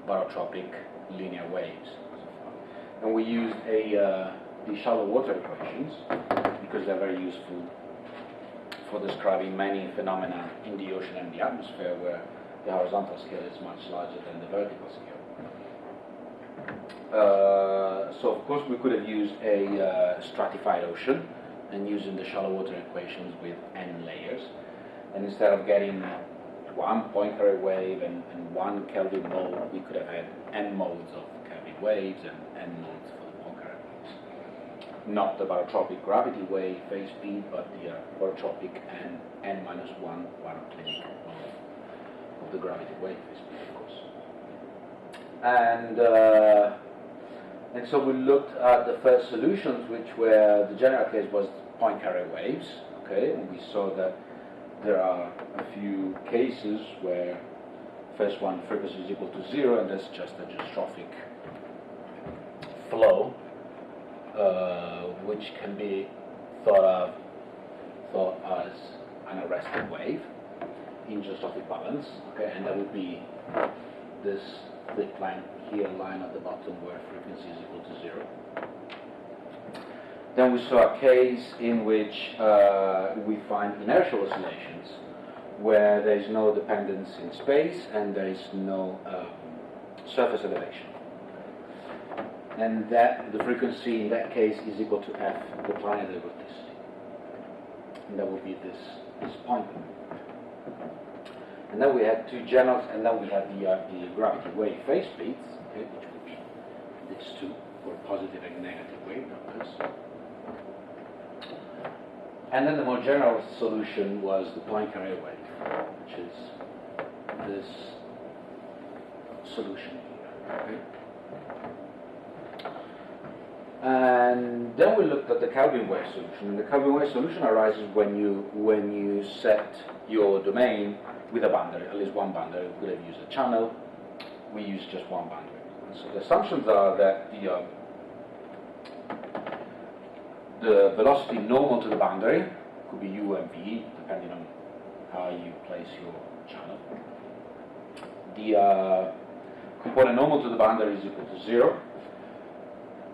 barotropic linear waves. And we used the shallow water equations because they're very useful for describing many phenomena in the ocean and the atmosphere where the horizontal scale is much larger than the vertical scale. So of course we could have used a stratified ocean and using the shallow water equations with n layers, and instead of getting one Poincare wave and one Kelvin mode, we could have had n modes of Kelvin waves and n modes for the Poincare waves. Not the barotropic gravity wave phase speed, but the barotropic and n-1 barotropic mode of the gravity wave phase speed, of course. And so we looked at the first solutions, which were, the general case was Poincare waves, okay, and we saw that there are a few cases where first one frequency is equal to 0, and that's just a dystrophic flow, which can be thought as an arrested wave in dystrophic balance, okay, and that would be this big line here, line at the bottom where frequency is equal to 0. Then we saw a case in which we find inertial oscillations where there is no dependence in space and there is no surface elevation. And that the frequency in that case is equal to f, the planetary vorticity. And that would be this point. And then we had two generals, and then we have the gravity wave phase speeds, okay, which would be these two for positive and negative wave numbers. And then the more general solution was the Poincare wave, which is this solution here. Okay? And then we looked at the Kelvin wave solution. And the Kelvin wave solution arises when you set your domain with a boundary, at least one boundary. We could have used a channel. We use just one boundary. And so the assumptions are that the velocity normal to the boundary could be u and v, depending on how you place your channel. The component normal to the boundary is equal to 0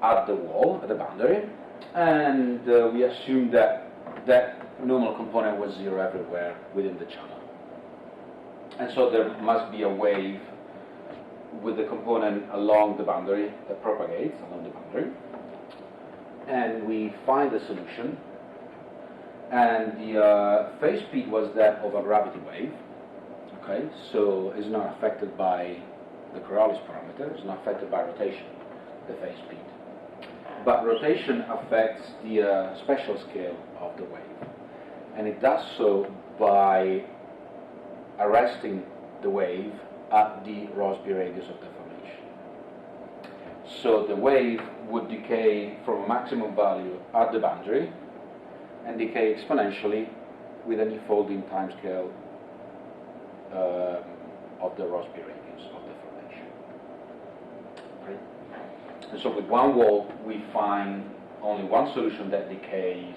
at the wall, at the boundary, and we assume that that normal component was 0 everywhere within the channel. And so there must be a wave with the component along the boundary that propagates along the boundary. And we find the solution. And the phase speed was that of a gravity wave. Okay, so it's not affected by the Coriolis parameter, it's not affected by rotation, the phase speed. But rotation affects the spatial scale of the wave. And it does so by arresting the wave at the Rossby radius of deformation. So the wave would decay from a maximum value at the boundary and decay exponentially with an unfolding timescale of the Rossby radius of deformation. Okay. And so with one wall, we find only one solution that decays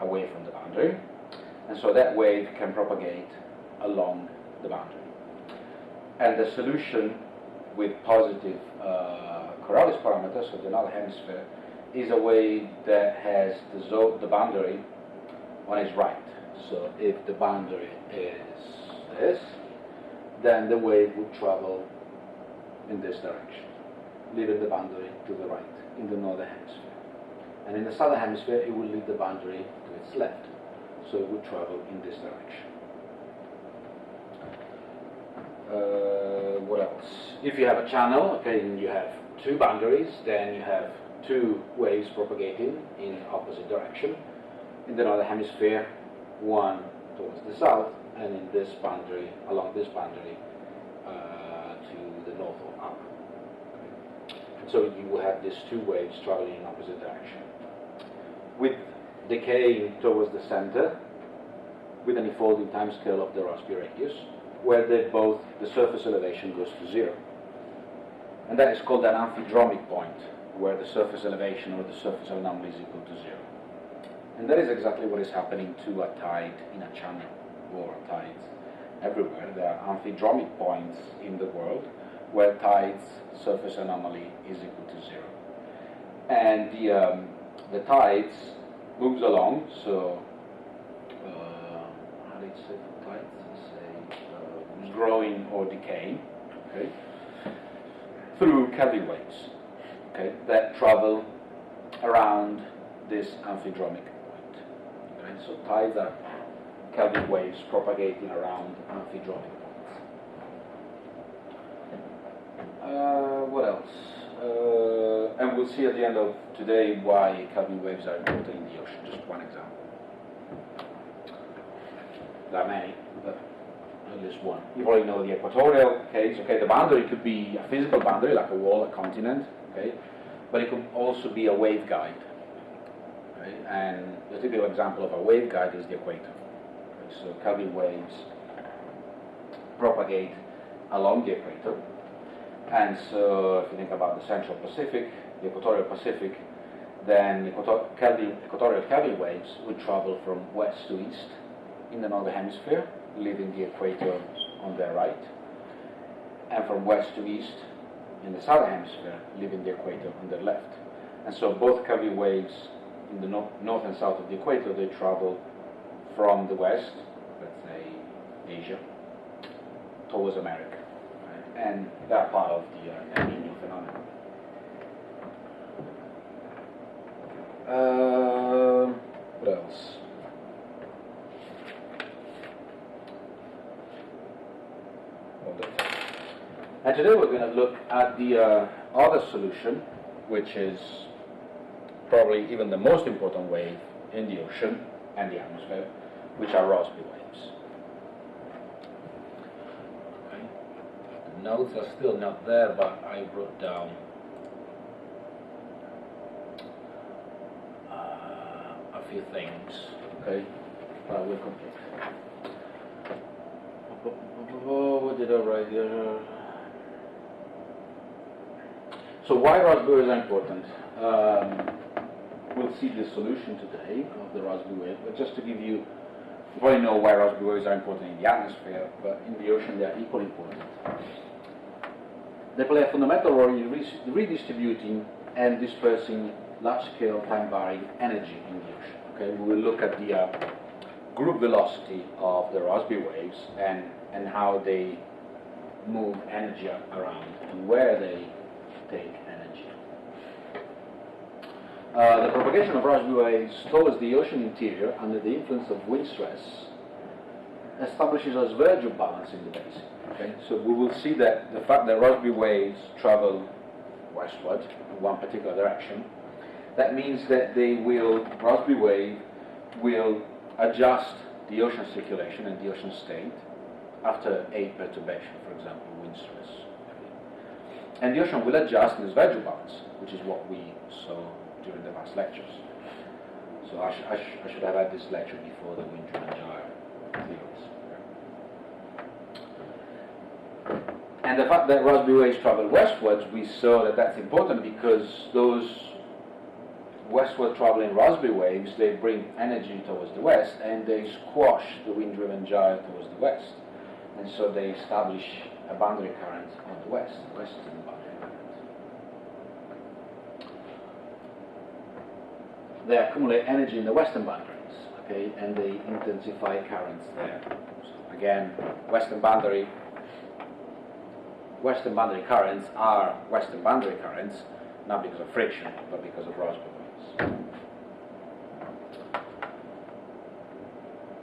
away from the boundary, and so that wave can propagate along the boundary. And the solution with positive Coriolis parameters, so the null hemisphere, is a wave that has the boundary on its right. So if the boundary is this, then the wave would travel in this direction, leaving the boundary to the right in the northern hemisphere. And in the southern hemisphere, it will leave the boundary to its left, so it would travel in this direction. What else? If you have a channel, okay, and you have two boundaries, then you have two waves propagating in opposite direction. In the northern hemisphere, one towards the south, and in this boundary, along this boundary, to the north or up. Okay. So you will have these two waves traveling in opposite direction, with decaying towards the center, with an unfolding timescale of the Rossby radius, where the surface elevation goes to 0. And that is called an amphidromic point, where the surface elevation or the surface anomaly is equal to 0. And that is exactly what is happening to a tide in a channel, or tides everywhere. There are amphidromic points in the world where tides surface anomaly is equal to 0. And the tides moves along, so how do you say for tides? You say growing or decaying, okay, through Kelvin waves, okay, that travel around this amphidromic point. Okay, so tides are Kelvin waves propagating around amphidromic points. What else? And we'll see at the end of today why Kelvin waves are important in the ocean. Just one example. There are many, but at least one. You probably know the equatorial case. Okay, the boundary could be a physical boundary, like a wall, a continent. Okay, but it could also be a waveguide. Okay? And the typical example of a waveguide is the equator. Okay? So Kelvin waves propagate along the equator. And so if you think about the Central Pacific, the Equatorial Pacific, then equatorial Kelvin waves would travel from west to east in the northern hemisphere, leaving the equator on their right, and from west to east in the southern hemisphere, leaving the equator on their left. And so both Kelvin waves in the north and south of the equator, they travel from the west, let's say Asia, towards America. Right? And that part of the El Niño phenomenon. What else? And today we're going to look at the other solution, which is probably even the most important wave in the ocean and the atmosphere, which are Rossby waves. Okay. The notes are still not there, but I wrote down a few things. Okay, but we'll complete. What did I write here? So why Rossby waves are important? We'll see the solution today of the Rossby wave, but just to give you probably know why Rossby waves are important in the atmosphere, but in the ocean they are equally important. They play a fundamental role in redistributing and dispersing large-scale time-varying energy in the ocean. Okay, we will look at the group velocity of the Rossby waves and how they move energy around and where they take energy. The propagation of Rossby waves towards the ocean interior under the influence of wind stress establishes a Virgil balance in the basin. Okay? So we will see that the fact that Rossby waves travel westward in one particular direction, that means that Rossby wave will adjust the ocean circulation and the ocean state after a perturbation, for example, wind stress. And the ocean will adjust in its Virgil balance, which is what we saw during the past lectures. So I should have had this lecture before the wind driven gyre theories. And the fact that Rossby waves travel westwards, we saw that that's important because those westward traveling Rossby waves, they bring energy towards the west and they squash the wind driven gyre towards the west. And so they establish a boundary current on the western boundary current. They accumulate energy in the western boundaries, okay, and they intensify currents there. So again, western boundary currents are western boundary currents, not because of friction, but because of Rossby waves.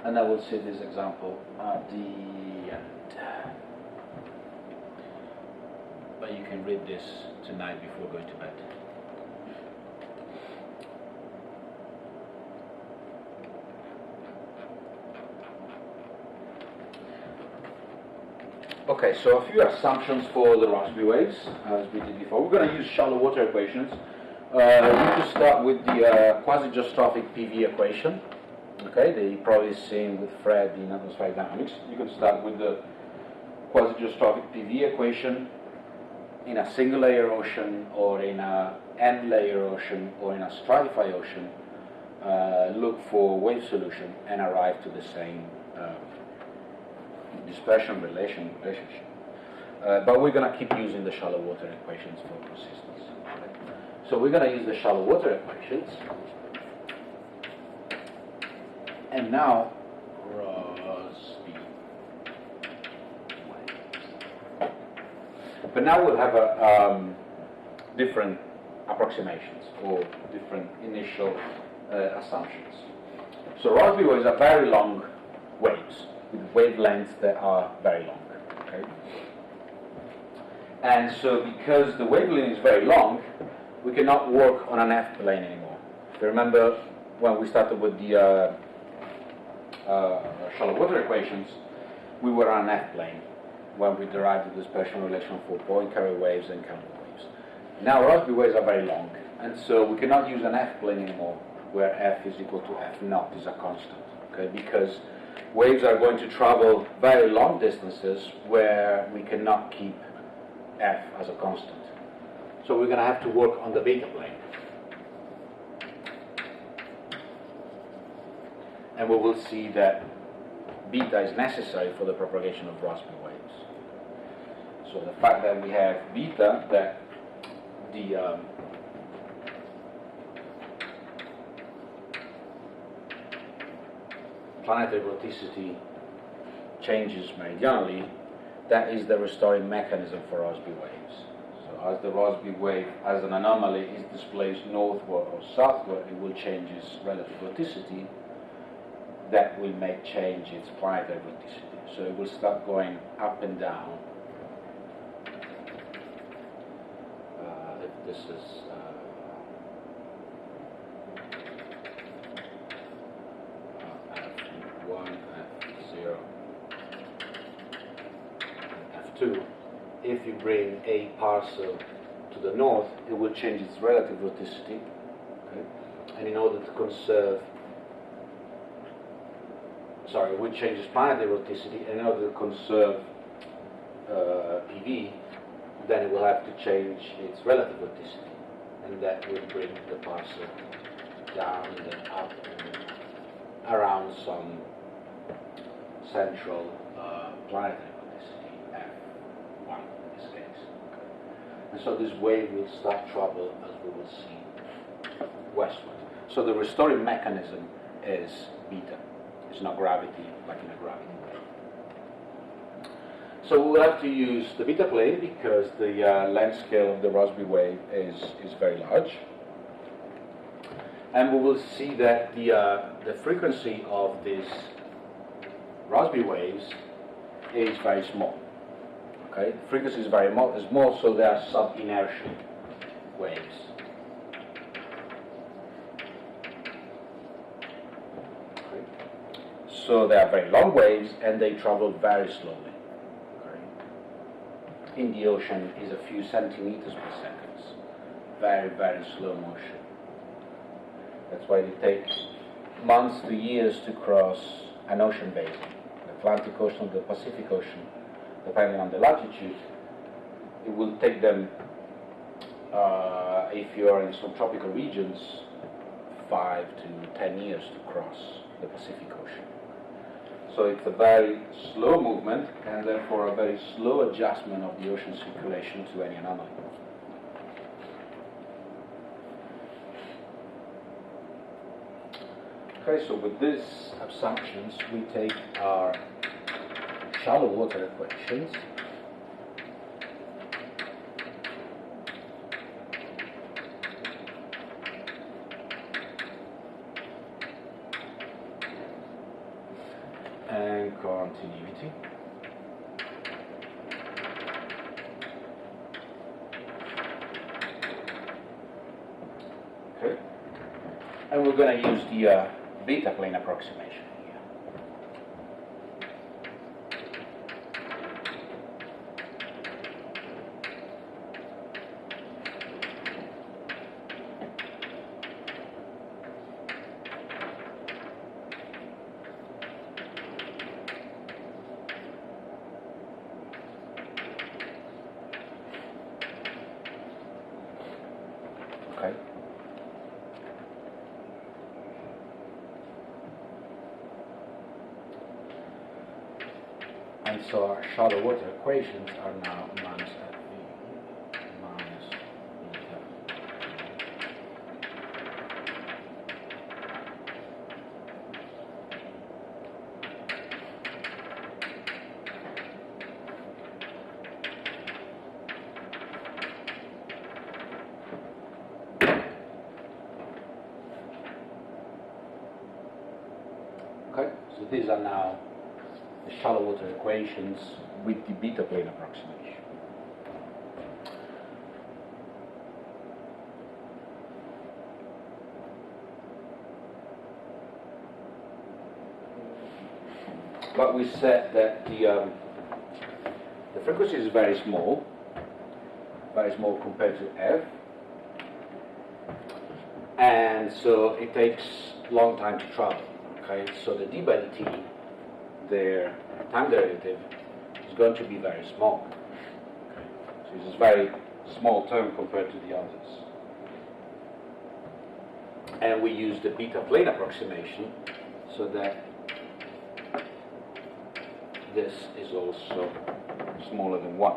And I will see this example at the end. But you can read this tonight before going to bed. Okay, so a few assumptions for the Rossby waves, as we did before. We're going to use shallow water equations. We need to start with the quasi-geostrophic PV equation. Okay, they probably seen with Fred in atmospheric dynamics. You can start with the quasi-geostrophic PV equation in a single layer ocean or in a n layer ocean or in a stratified ocean. Look for wave solution and arrive to the same dispersion relationship. but we're going to keep using the shallow water equations for consistency. Right? So we're going to use the shallow water equations. And now, Rossby waves. But now we'll have different approximations or different initial assumptions. So Rossby waves are very long waves with wavelengths that are very long. Okay? And so because the wavelength is very long, we cannot work on an F-plane anymore. If you remember when we started with the shallow water equations, we were on an F-plane when we derived the dispersion relation for point carrier waves and counter waves. Now Rossby waves are very long, and so we cannot use an F-plane anymore where F is equal to F naught is a constant, okay? Because waves are going to travel very long distances where we cannot keep F as a constant. So we're going to have to work on the beta plane. And we will see that beta is necessary for the propagation of Rossby waves. So the fact that we have beta, that the planetary vorticity changes meridionally, that is the restoring mechanism for Rossby waves. So as the Rossby wave, as an anomaly, is displaced northward or southward, it will change its relative vorticity. That will make change its planetary vorticity. So it will start going up and down. If this is F1, F0, and F2. If you bring a parcel to the north, it will change its relative vorticity. Okay? And in order to conserve, it will change its planetary vorticity, and in order to conserve PV, then it will have to change its relative vorticity, and that will bring the parcel down and then up and around some central planetary vorticity, F1 in this case. And so this wave will start travel, as we will see, westward. So the restoring mechanism is beta. It's not gravity, like in a gravity wave. So we'll have to use the beta plane because the length scale of the Rossby wave is very large. And we will see that the frequency of these Rossby waves is very small. Okay, the frequency is very small, so they are sub-inertial waves. Okay. So they are very long waves and they travel very slowly. In the ocean is a few centimeters per second. Very, very slow motion. That's why they take months to years to cross an ocean basin. The Atlantic Ocean, the Pacific Ocean, depending on the latitude. It will take them, if you are in some tropical regions, 5 to 10 years to cross the Pacific Ocean. So it's a very slow movement and therefore a very slow adjustment of the ocean circulation to any anomaly. Okay, so with these assumptions we take our shallow water equations and continuity. Okay, and we're going to use the beta plane approximation here. Okay. And so our shallow water equations are now minus FV minus beta. Okay, so these are now the shallow water equations with the beta plane approximation. But we said that the frequency is very small compared to F, and so it takes a long time to travel. Okay, so the d by dt, their time derivative, is going to be very small. Okay, so this is a very small term compared to the others. And we use the beta plane approximation so that this is also smaller than 1,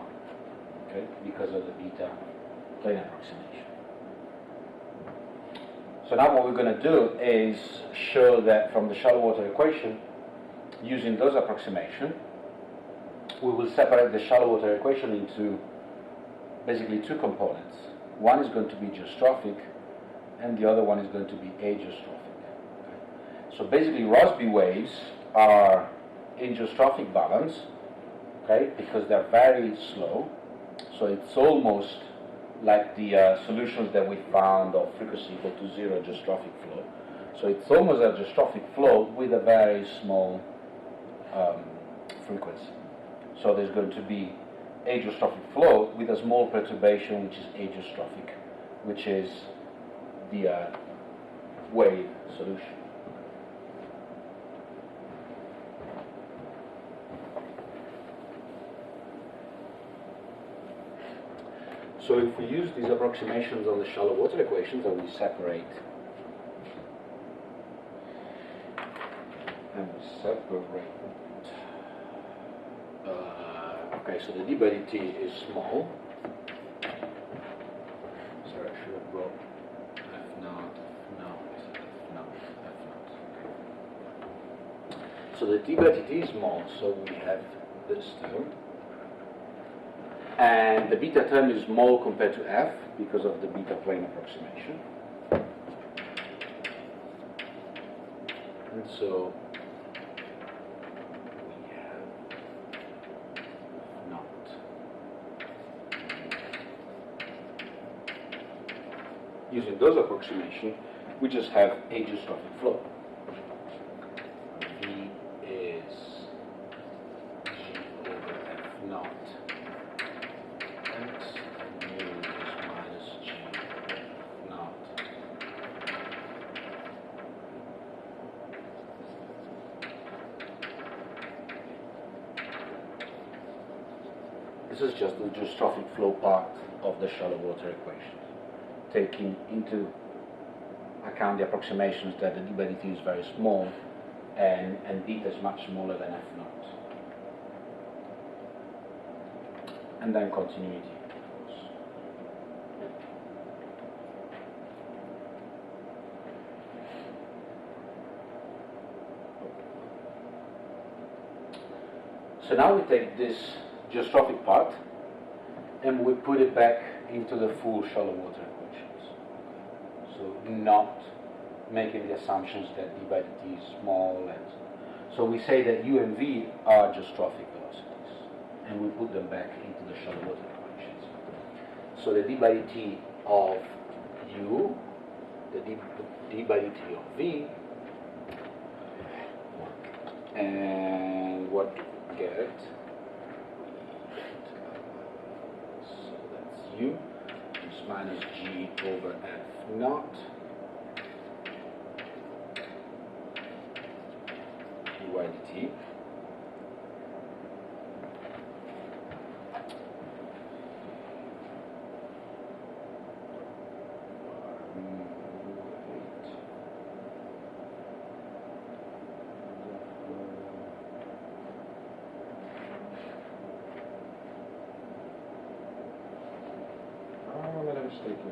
okay, because of the beta plane approximation. So now what we're going to do is show that from the shallow water equation, using those approximations, we will separate the shallow water equation into basically two components. One is going to be geostrophic, and the other one is going to be ageostrophic. Okay. So basically, Rossby waves are in geostrophic balance, okay, because they're very slow. So it's almost like the solutions that we found of frequency equal to 0 geostrophic flow. So it's almost a geostrophic flow with a very small frequency. So there's going to be ageostrophic flow with a small perturbation, which is ageostrophic, which is the wave solution. So if we use these approximations on the shallow water equations, and we separate, okay, so the d by dt is small. Sorry, I should have brought F naught, F naught, F naught, F naught. So the d by dt is small, so we have this term. And the beta term is small compared to F because of the beta plane approximation. And so we have naught. Using those approximations, we just have ageostrophic flow. V is G over F naught. This is just the geostrophic flow part of the shallow water equation, taking into account the approximations that the d by dt is very small and beta is much smaller than F naught. And then continuity, of course. So now we take this geostrophic part and we put it back into the full shallow water equations. So not making the assumptions that d by dt is small, and so we say that u and v are geostrophic velocities, and we put them back into the shallow water equations. So the d by dt of u, the d by dt of v, and what do we get? U is minus G over F naught dy dt. Thank you.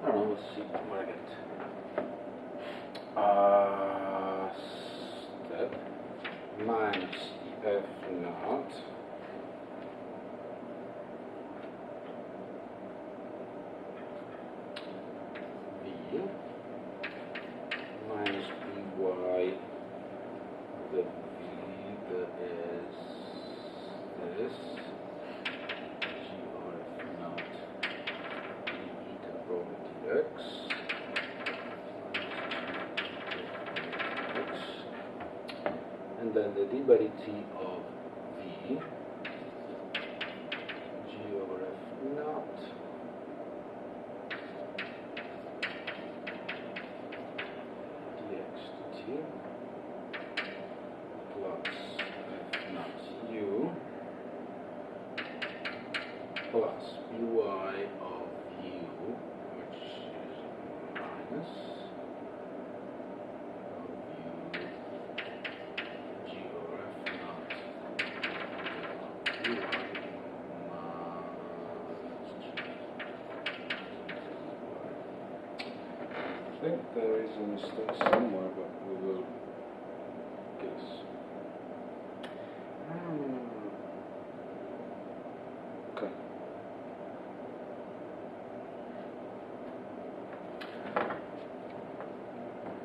I don't know, let's see what I get. Step minus F naught V minus By, the V that is this, GRF naught eta probability X. And then the d by dt of v, g over f naught, dx dt, plus f naught u, plus by of u, which is minus I think there is a mistake somewhere, but we will guess. Okay.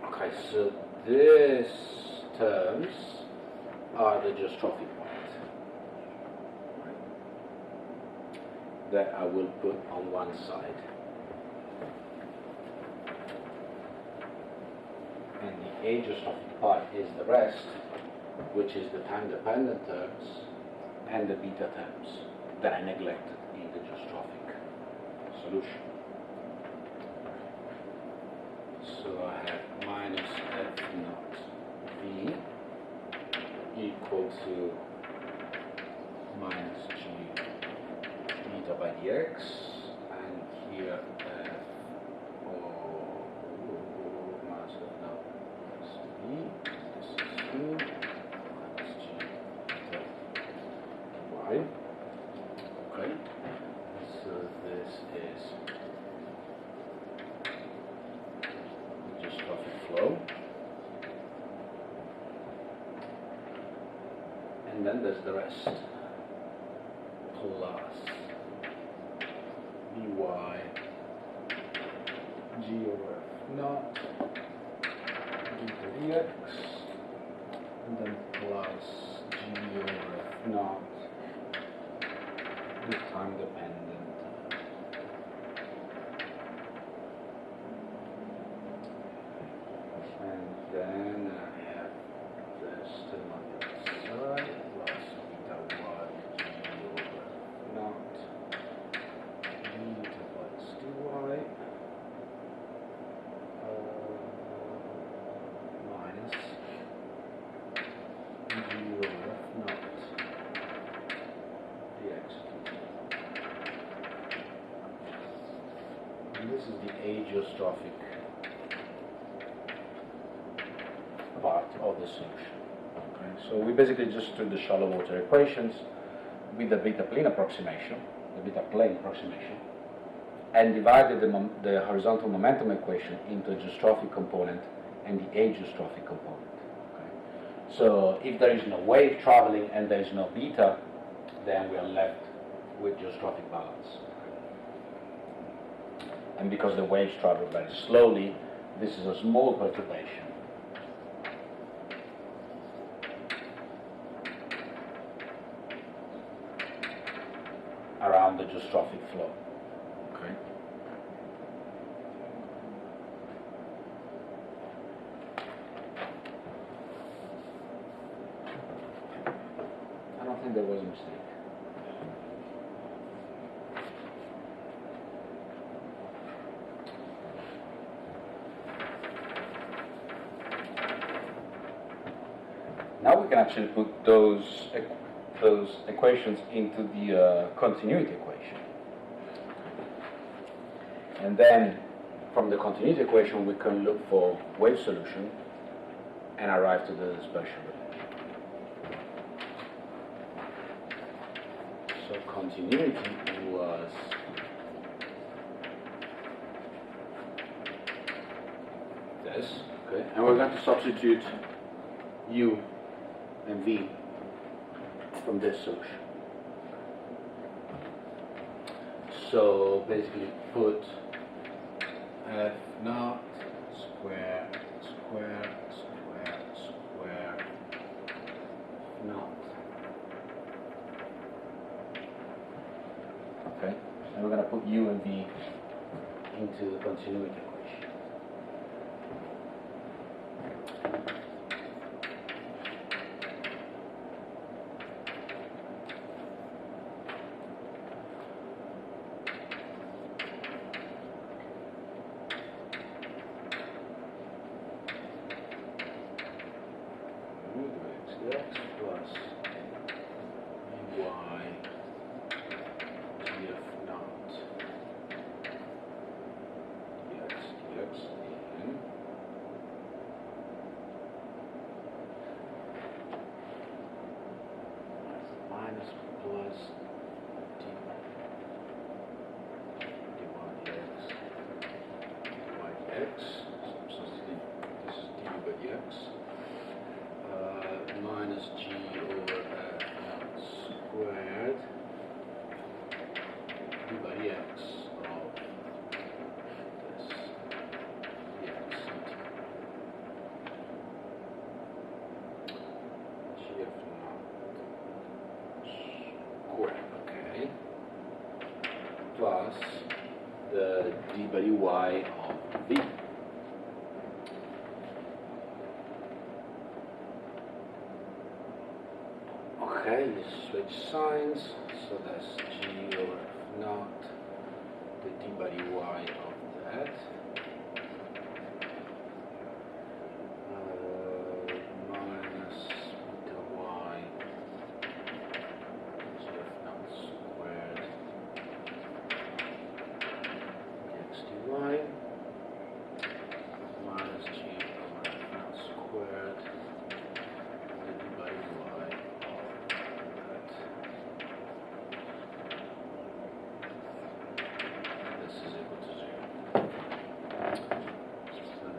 Okay, so these terms are the geostrophic ones that I will put on one side. And the ageostrophic part is the rest, which is the time-dependent terms and the beta terms that I neglected in the geostrophic solution. So I have minus F naught V equal to minus G beta by dx, and here F minus F naught plus V, this is U minus G beta Y. Okay, so this is just traffic flow. And then there's the rest. Plus By G over F naught beta dx, and then plus G over F naught, the time dependent. And then I have this term on the other side, plus beta y G over F naught beta plus dy. And this is the ageostrophic part of the solution. Okay? So we basically just took the shallow water equations with the beta plane approximation, and divided the horizontal momentum equation into a geostrophic component and the ageostrophic component. Okay? So if there is no wave traveling and there is no beta, then we are left with geostrophic balance. And because the waves travel very slowly, this is a small perturbation. Around the geostrophic flow. Okay. I don't think there was a mistake. Now we can actually put those equations into the continuity equation. And then from the continuity equation we can look for wave solution and arrive to the dispersion relationship. So continuity was this, okay? And we're going to substitute U and V from this solution. So basically put F naught square naught. Okay, and we're going to put U and V into the continuity equation. X plus y df naught dx in minus plus d dx dx. So this is d by dx. Minus g over f naught squared d by dx of this dx gf naught squared, okay, plus the d by dy of v. Okay, you switch signs, so that's g over f naught, the d by dy of that, minus beta y g f naught squared dx dy, minus g over f naught squared, the d by dy.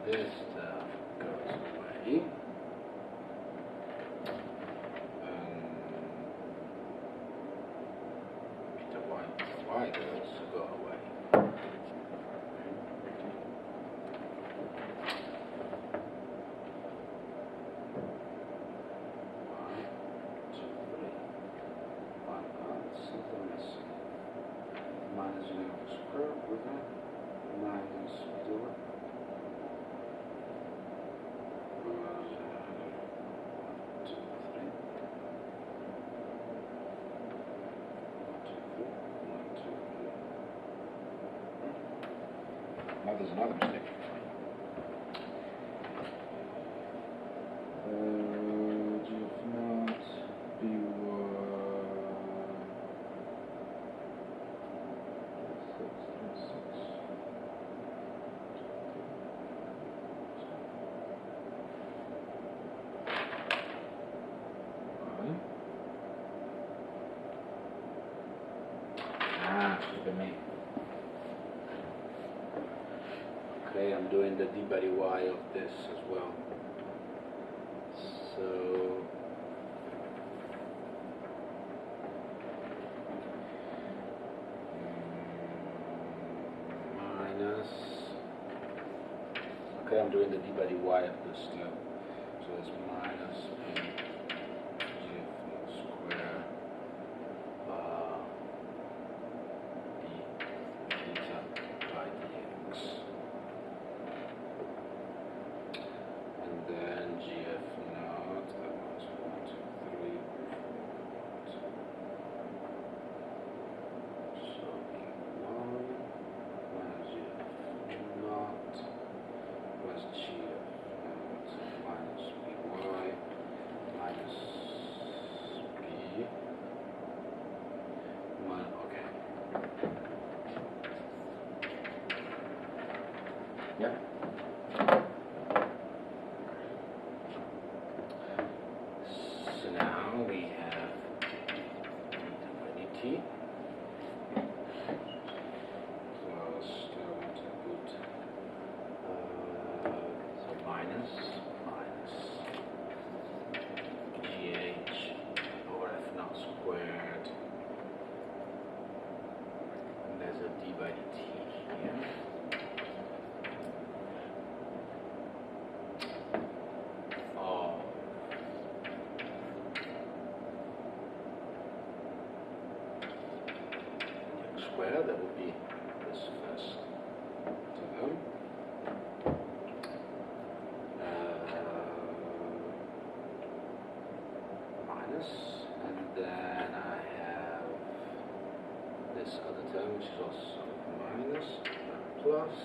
This goes away. Beta y does go away. 1, 2, 3. Something missing. Minus u square with that. Minus beta y. Now there's another mistake. G of naught by Okay, I'm doing the d by dy of this as well. So minus. Okay, I'm doing the d by dy of this still. So it's minus b square d theta by dx. And then gf naught, that was 1, 2, 3, 4. So b1 minus gf naught plus gf naught minus by minus b. Okay. Yeah. So now we have dt. So still want to put so minus gh over f naught squared, and there's a d by dt here. Square, that would be this first term. Minus, and then I have this other term, which is also minus, plus.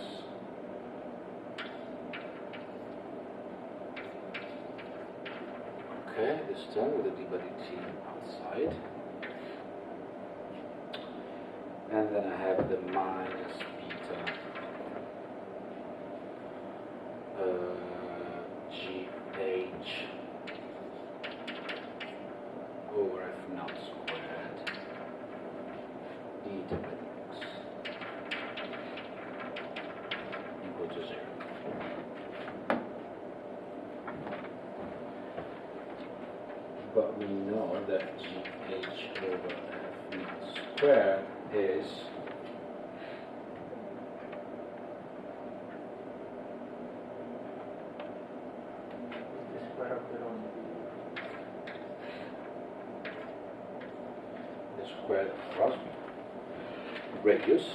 Okay, this term with the d by dt outside. And then I have the minus beta gh over f naught squared d to the x equal to 0. But we know that gh over f naught squared is the square of the square of cross radius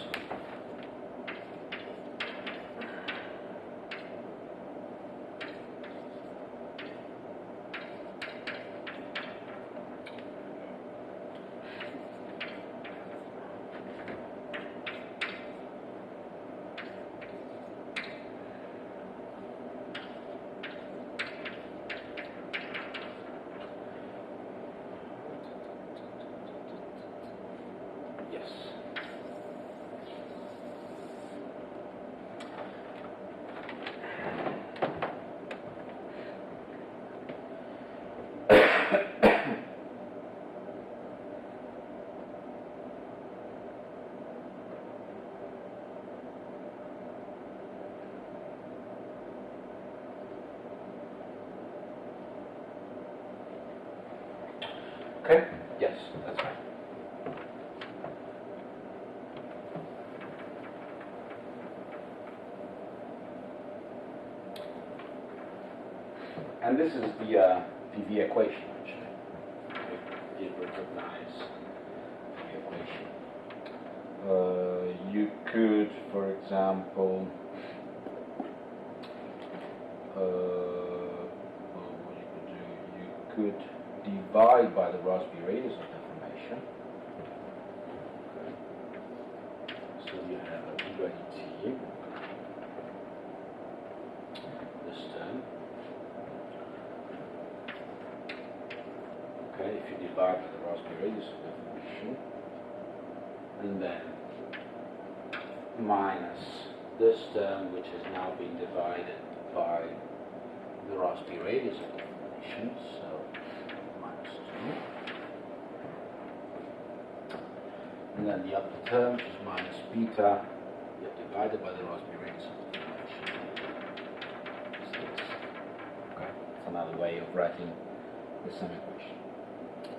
Okay? Yes, that's right. And this is the PV equation, actually. We did recognize the equation. You could, for example, well, what you could do, you could divide by the Rossby radius of deformation. Okay. So you have a d by dt, this term. Okay, if you divide by the Rossby radius of deformation, and then minus this term, which is now being divided by the Rossby radius of deformation, so minus 2. And then the upper term, which is minus beta, you have divided by the Rossby radius of deformation. another way of writing the same equation.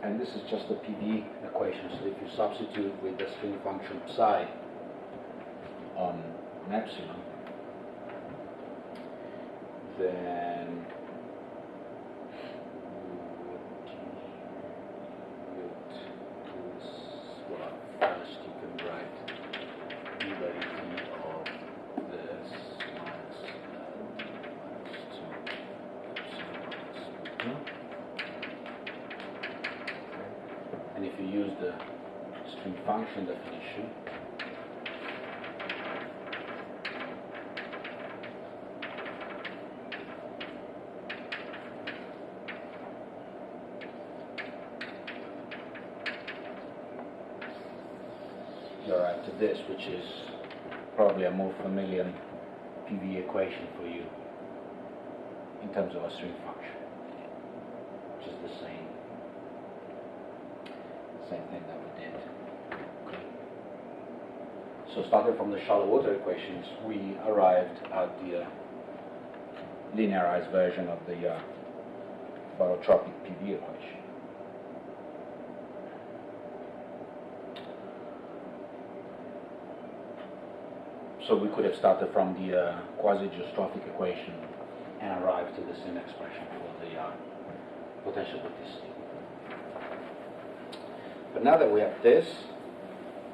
And this is just a PDE equation, so if you substitute with the string function psi on epsilon, then first you can write d by dt of this minus 2 epsilon. And if you use the string function definition, you arrive to this, which is probably a more familiar PV equation for you in terms of a string function, which is the same thing that we did. Okay. So starting from the shallow water equations, we arrived at the linearized version of the barotropic PV equation. So we could have started from the quasi-geostrophic equation and arrived to the same expression for the potential vorticity. But now that we have this,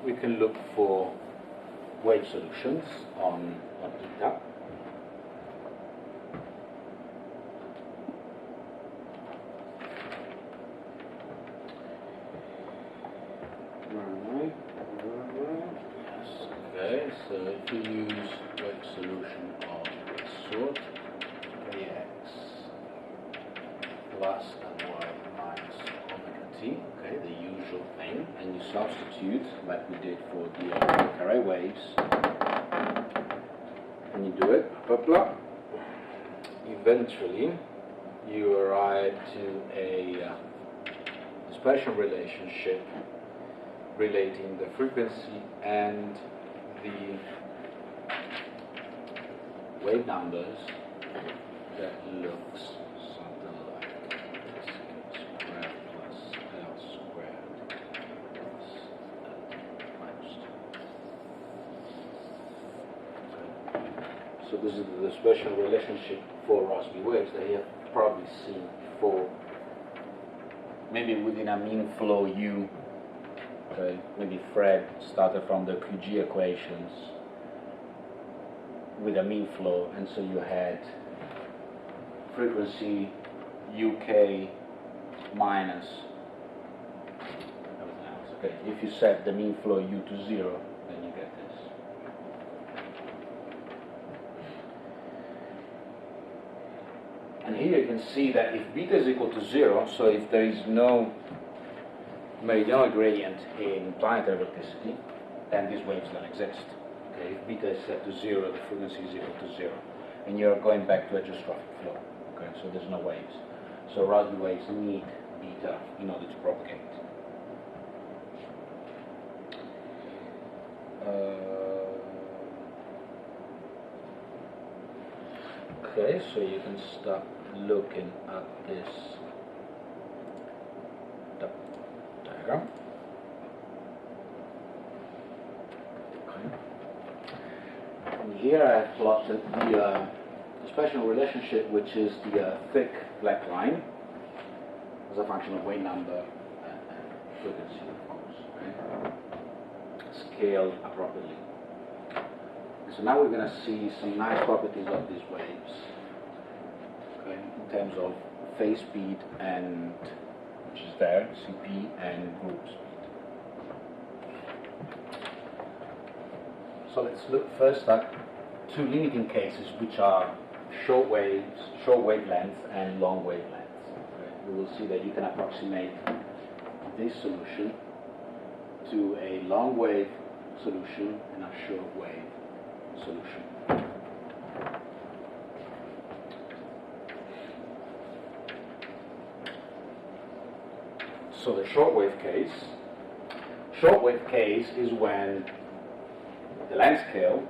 we can look for wave solutions on eta. Okay, so if you use wave solution of this sort, kx plus and y minus omega t, okay, the usual thing, and you substitute like we did for the Poincare waves, and you do it, blah blah. Eventually, you arrive to a dispersion relationship relating the frequency and the wave numbers that looks something like this: squared plus L squared plus minus 2. Okay. So this is the dispersion relationship for Rossby waves that you have probably seen before, maybe within a mean flow U. Okay, maybe Fred started from the QG equations with a mean flow, and so you had frequency UK minus everything else. Okay, if you set the mean flow U to 0, then you get this. And here you can see that if beta is equal to 0, so if there is no meridional gradient in planetary vorticity, then these waves don't exist. Okay, if beta is set to 0, the frequency is equal to 0, and you're going back to a geostrophic flow. Okay, so there's no waves. So Rossby waves need beta in order to propagate. Okay, so you can start looking at this diagram. Okay. And here I have plotted the dispersion relationship, which is the thick black line as a function of wave number and frequency, of course, okay? Scaled appropriately. And so now we're going to see some nice properties of these waves, okay, in terms of phase speed and which is there, CP, and group speed. So let's look first at two limiting cases, which are short wavelengths, and long wavelengths. Okay. We will see that you can approximate this solution to a long wave solution and a short wave solution. So the shortwave case is when the length scale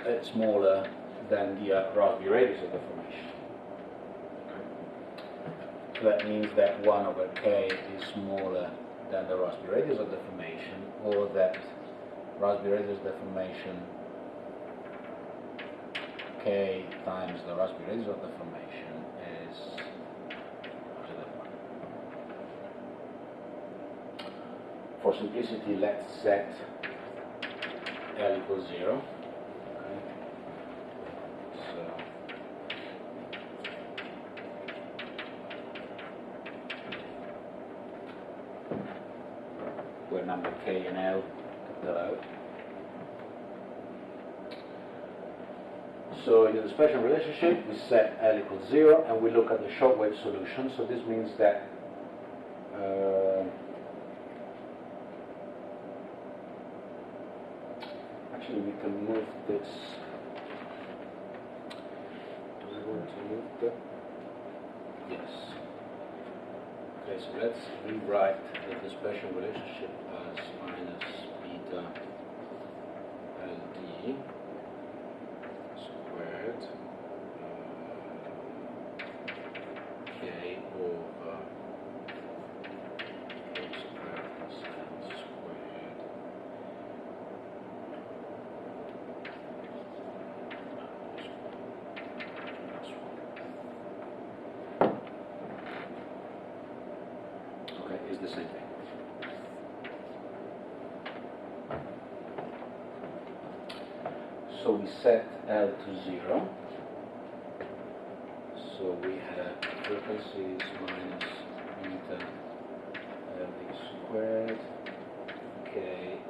is smaller than the Rossby radius of the formation. So that means that 1 over k is smaller than the Rossby radius of the formation, or that Rossby radius of the formation k times the Rossby radius of the formation is larger than 1. For simplicity, let's set L equals 0. Okay. So where number k and L capital out. So in the dispersion relationship, we set L equals 0, and we look at the shortwave solution. So this means that actually we can move this. Do we want to move that? Yes. Okay, so let's rewrite the dispersion relationship as minus beta LD squared k over k squared plus L squared is the same thing. So we set L to 0. So we have frequencies minus beta LD squared k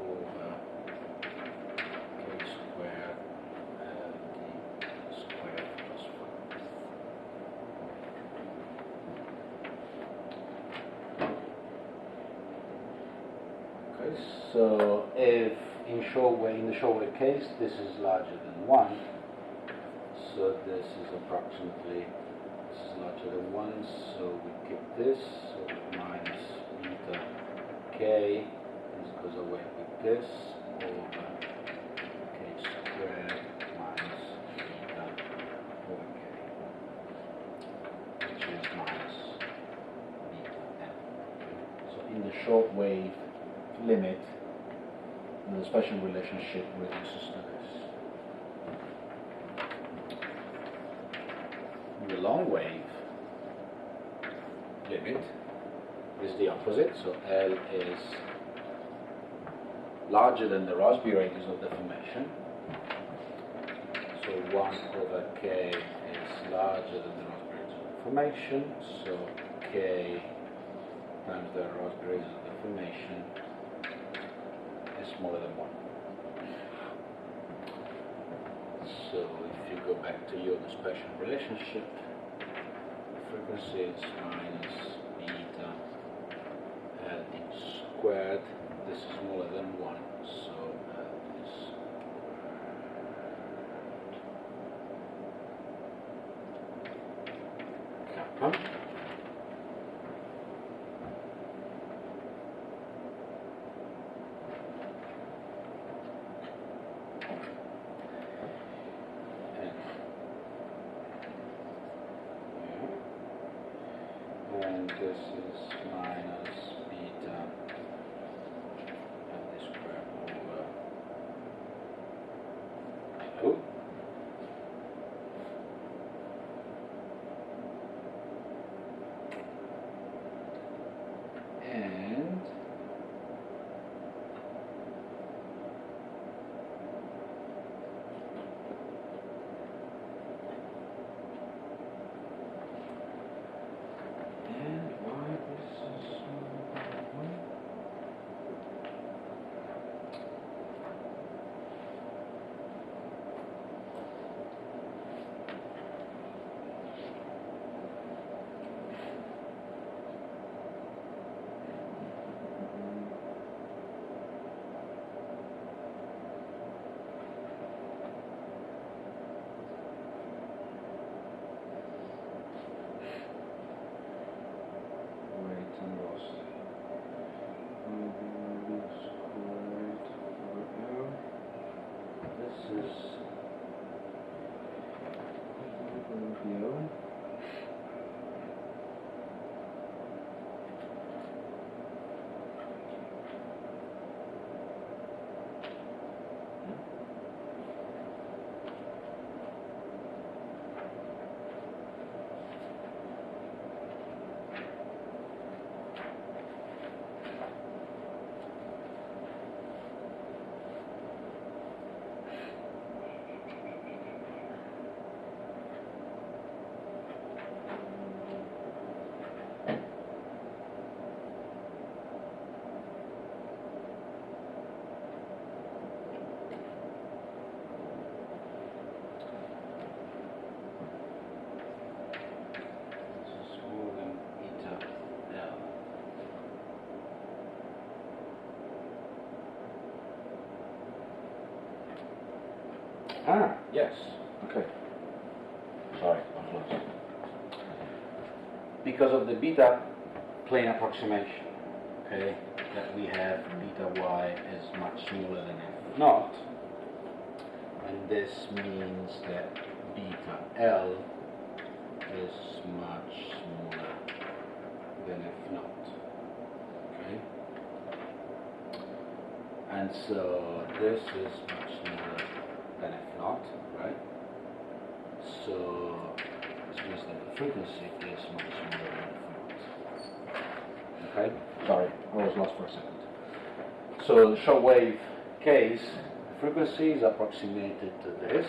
over k squared LD squared plus 1. Okay, so if in the shortwave case this is larger than 1, so this is larger than 1, so we keep this, so minus beta k, this goes away with this, over k squared minus beta over k, which is minus beta m. So in the shortwave limit, the dispersion relationship reduces to this. The long wave limit is the opposite, so L is larger than the Rossby radius of the formation. So 1 over k is larger than the Rossby radius of the formation, so k times the Rossby radius of the formation is smaller than 1. So if you go back to your dispersion relationship, frequency is minus beta LD squared. This is smaller than 1, so LD squared kappa. And this is minus beta LD squared over L. And why this is Ah, yes. Okay. Sorry, I've lost. Because of the beta plane approximation, okay, that we have beta y is much smaller than f naught, and this means that beta L is much smaller than f naught, okay, and so this is much smaller than f naught, right? So this means that the frequency is much smaller than f naught. Okay? Sorry, I was lost for a second. So the shortwave case, the frequency is approximated to this,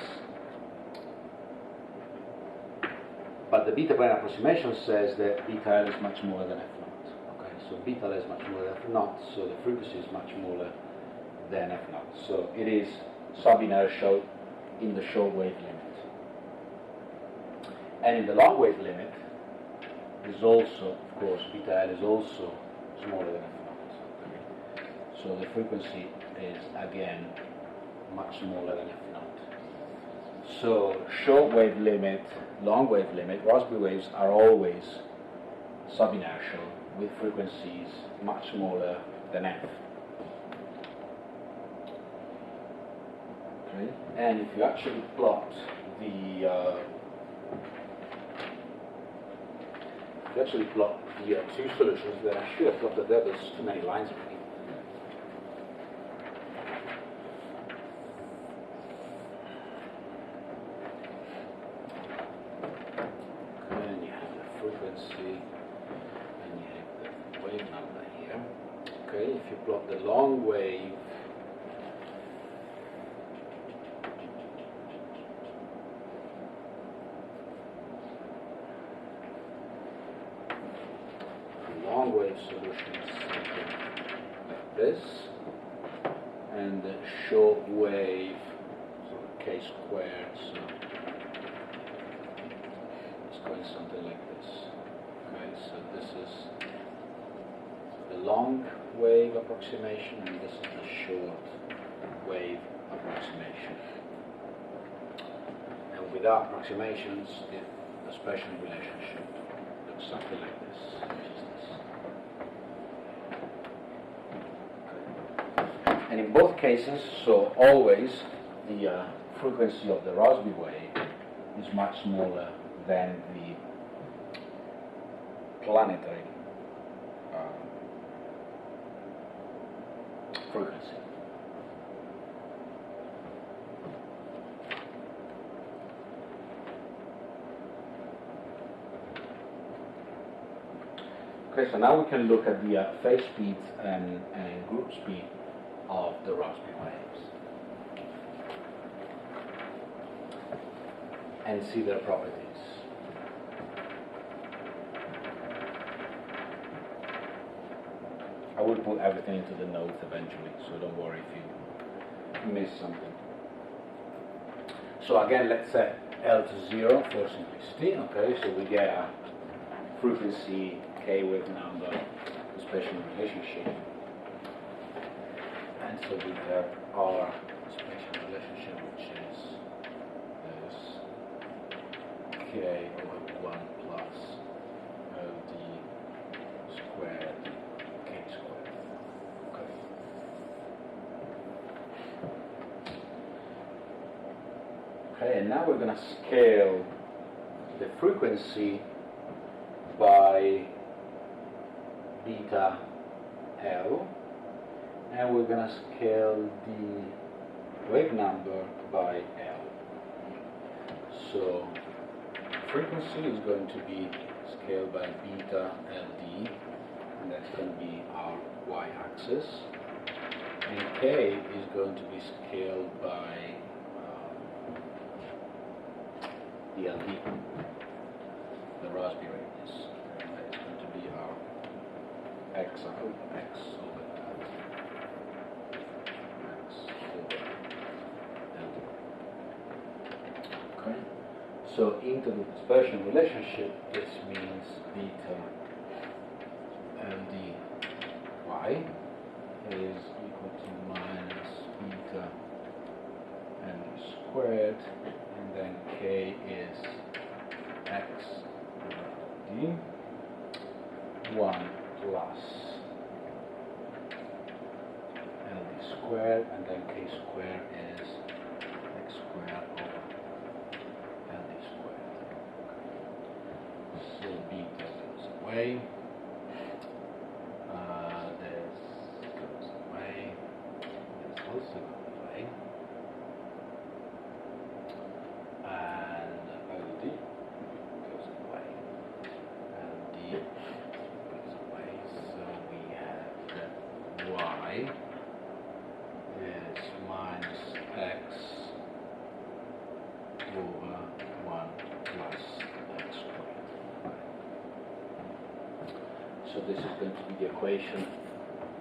but the beta plane approximation says that beta L is much smaller than f naught. Okay, so beta L is much smaller than f naught, so the frequency is much smaller than f naught. So it is sub-inertial in the shortwave limit. And in the long wave limit, is also, of course, beta L is also smaller than f naught. Okay. So the frequency is again much smaller than f naught. So short wave limit, long wave limit, Rossby waves are always sub-inertial with frequencies much smaller than f. Okay. And if you actually plot the two solutions, then I should have plotted that. There's too many lines already. And you have the frequency, and you have the wave number here. Okay, if you plot the long wave, solution is something like this, and the short wave, so k squared, so it's going something like this. Okay, so this is the long wave approximation, and this is the short wave approximation. And without approximations, the dispersion relationship looks something like this. And in both cases, so always, the frequency of the Rossby wave is much smaller than the planetary frequency. Okay, so now we can look at the phase speed and group speed of the Rossby waves and see their properties. I will put everything into the notes eventually, so don't worry if you miss something. So again, let's set L to 0 for simplicity. Okay, so we get a frequency k wave number dispersion relationship. And so we have our dispersion relationship, which is this k over 1 plus LD squared k squared. Okay. Okay, and now we're going to scale the frequency by beta L, and we're going to scale the wave number by L. So frequency is going to be scaled by beta LD, and that's going to be our y-axis, and k is going to be scaled by the LD, the Rossby radius, and that's going to be our x over x over LD. Okay. So into the dispersion relationship, this means beta LD y is equal to minus beta LD squared. squared, and then k is x over d, 1 plus ld squared, and then k squared is x squared over ld squared. So beta goes away. This goes away. This also goes away. And ld goes away. ld goes away. So we have that y is minus x over 1 plus x squared. So this is going to be the equation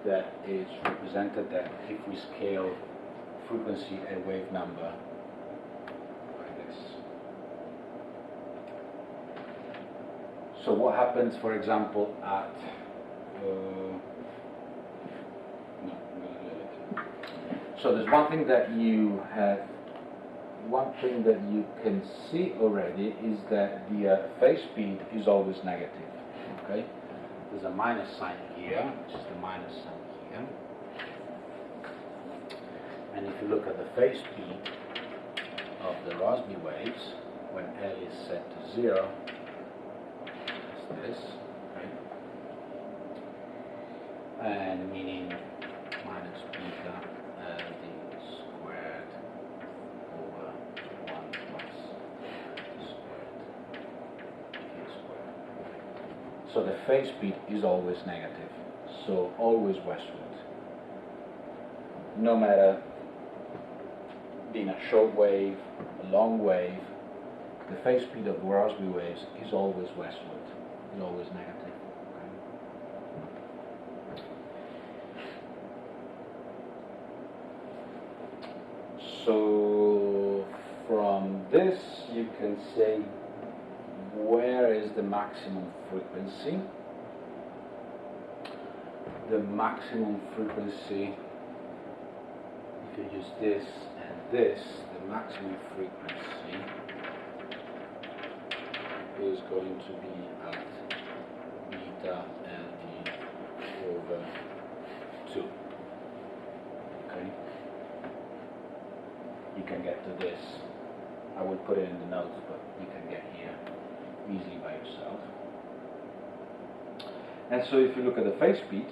that is represented that if we scale frequency a wave number like this. So what happens, for example, at so there's one thing that you can see already is that the phase speed is always negative. Okay, there's a minus sign here, which is the minus sign here, and if you look at the phase speed of the Rossby waves when L is set to 0, it's this, okay, and meaning minus beta LD squared over 1 plus squared K squared. So the phase speed is always negative, so always westward. No matter being a short wave, a long wave, the phase speed of Rossby waves is always westward, is always negative. So from this you can say where is the maximum frequency. The maximum frequency, if you use this and this, the maximum frequency is going to be at beta LD over 2. Okay? You can get to this. I will put it in the notes, but you can get here easily by yourself. And so if you look at the phase speed,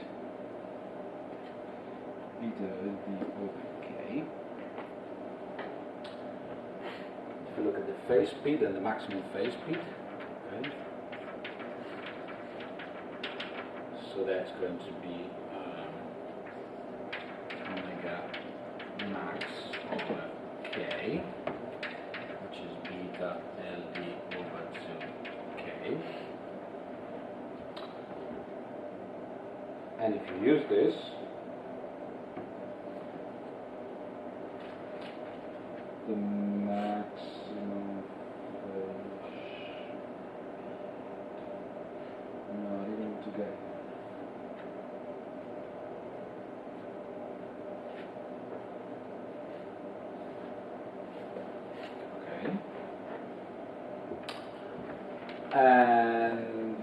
beta LD over k. If you look at the phase speed and the maximum phase speed, okay, so that's going to be omega max over k, which is beta LD over 2k. And if you use this, the maximum phase, no, I didn't want to get. Okay. And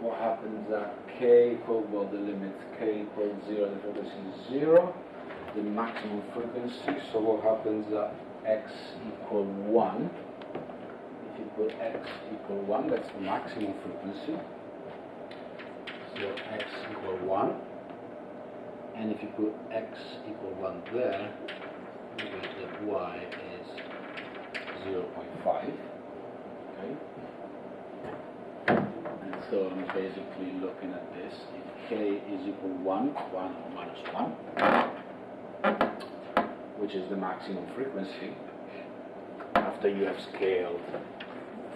what happens at k equal, well, the limit k equals 0, the frequency is 0. The maximum frequency, so what happens at x equal 1, if you put x equal 1, that's the maximum frequency, so x equal 1, and if you put x equal 1 there, you get that y is 0.5, okay, and so I'm basically looking at this, if k is equal 1 or minus 1, which is the maximum frequency, after you have scaled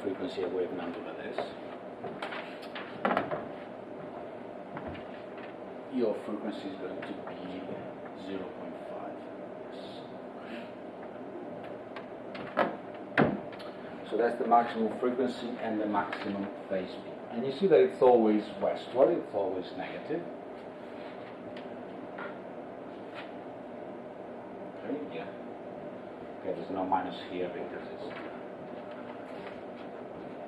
frequency of wave number like this, your frequency is going to be 0.5. So that's the maximum frequency and the maximum phase speed. And you see that it's always westward, it's always negative. Okay, yeah. Okay, there's no minus here because it's.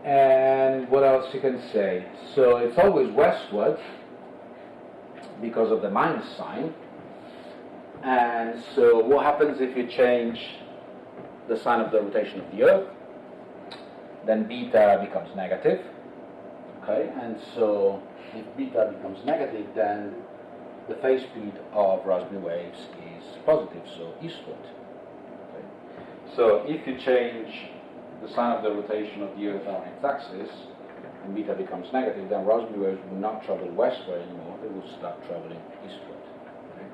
And what else you can say? So it's always westward because of the minus sign. And so what happens if you change the sign of the rotation of the Earth? Then beta becomes negative. Okay, and so if beta becomes negative, then the phase speed of Rossby waves is positive, so eastward. Okay. So if you change the sign of the rotation of the Earth on its axis, and beta becomes negative, then Rossby waves will not travel westward anymore, they will start traveling eastward. Okay.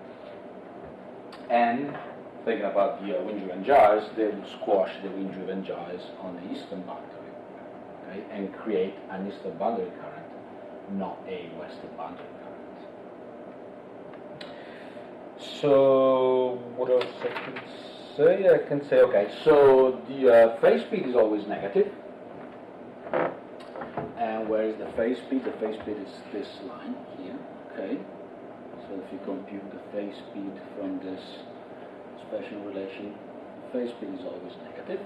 And thinking about the wind-driven gyres, they will squash the wind-driven gyres on the eastern boundary, okay, and create an eastern boundary current, not a western boundary current. So, what else I can say? I can say, okay, so the phase speed is always negative. And where is the phase speed? The phase speed is this line here, okay? So if you compute the phase speed from this dispersion relation, phase speed is always negative.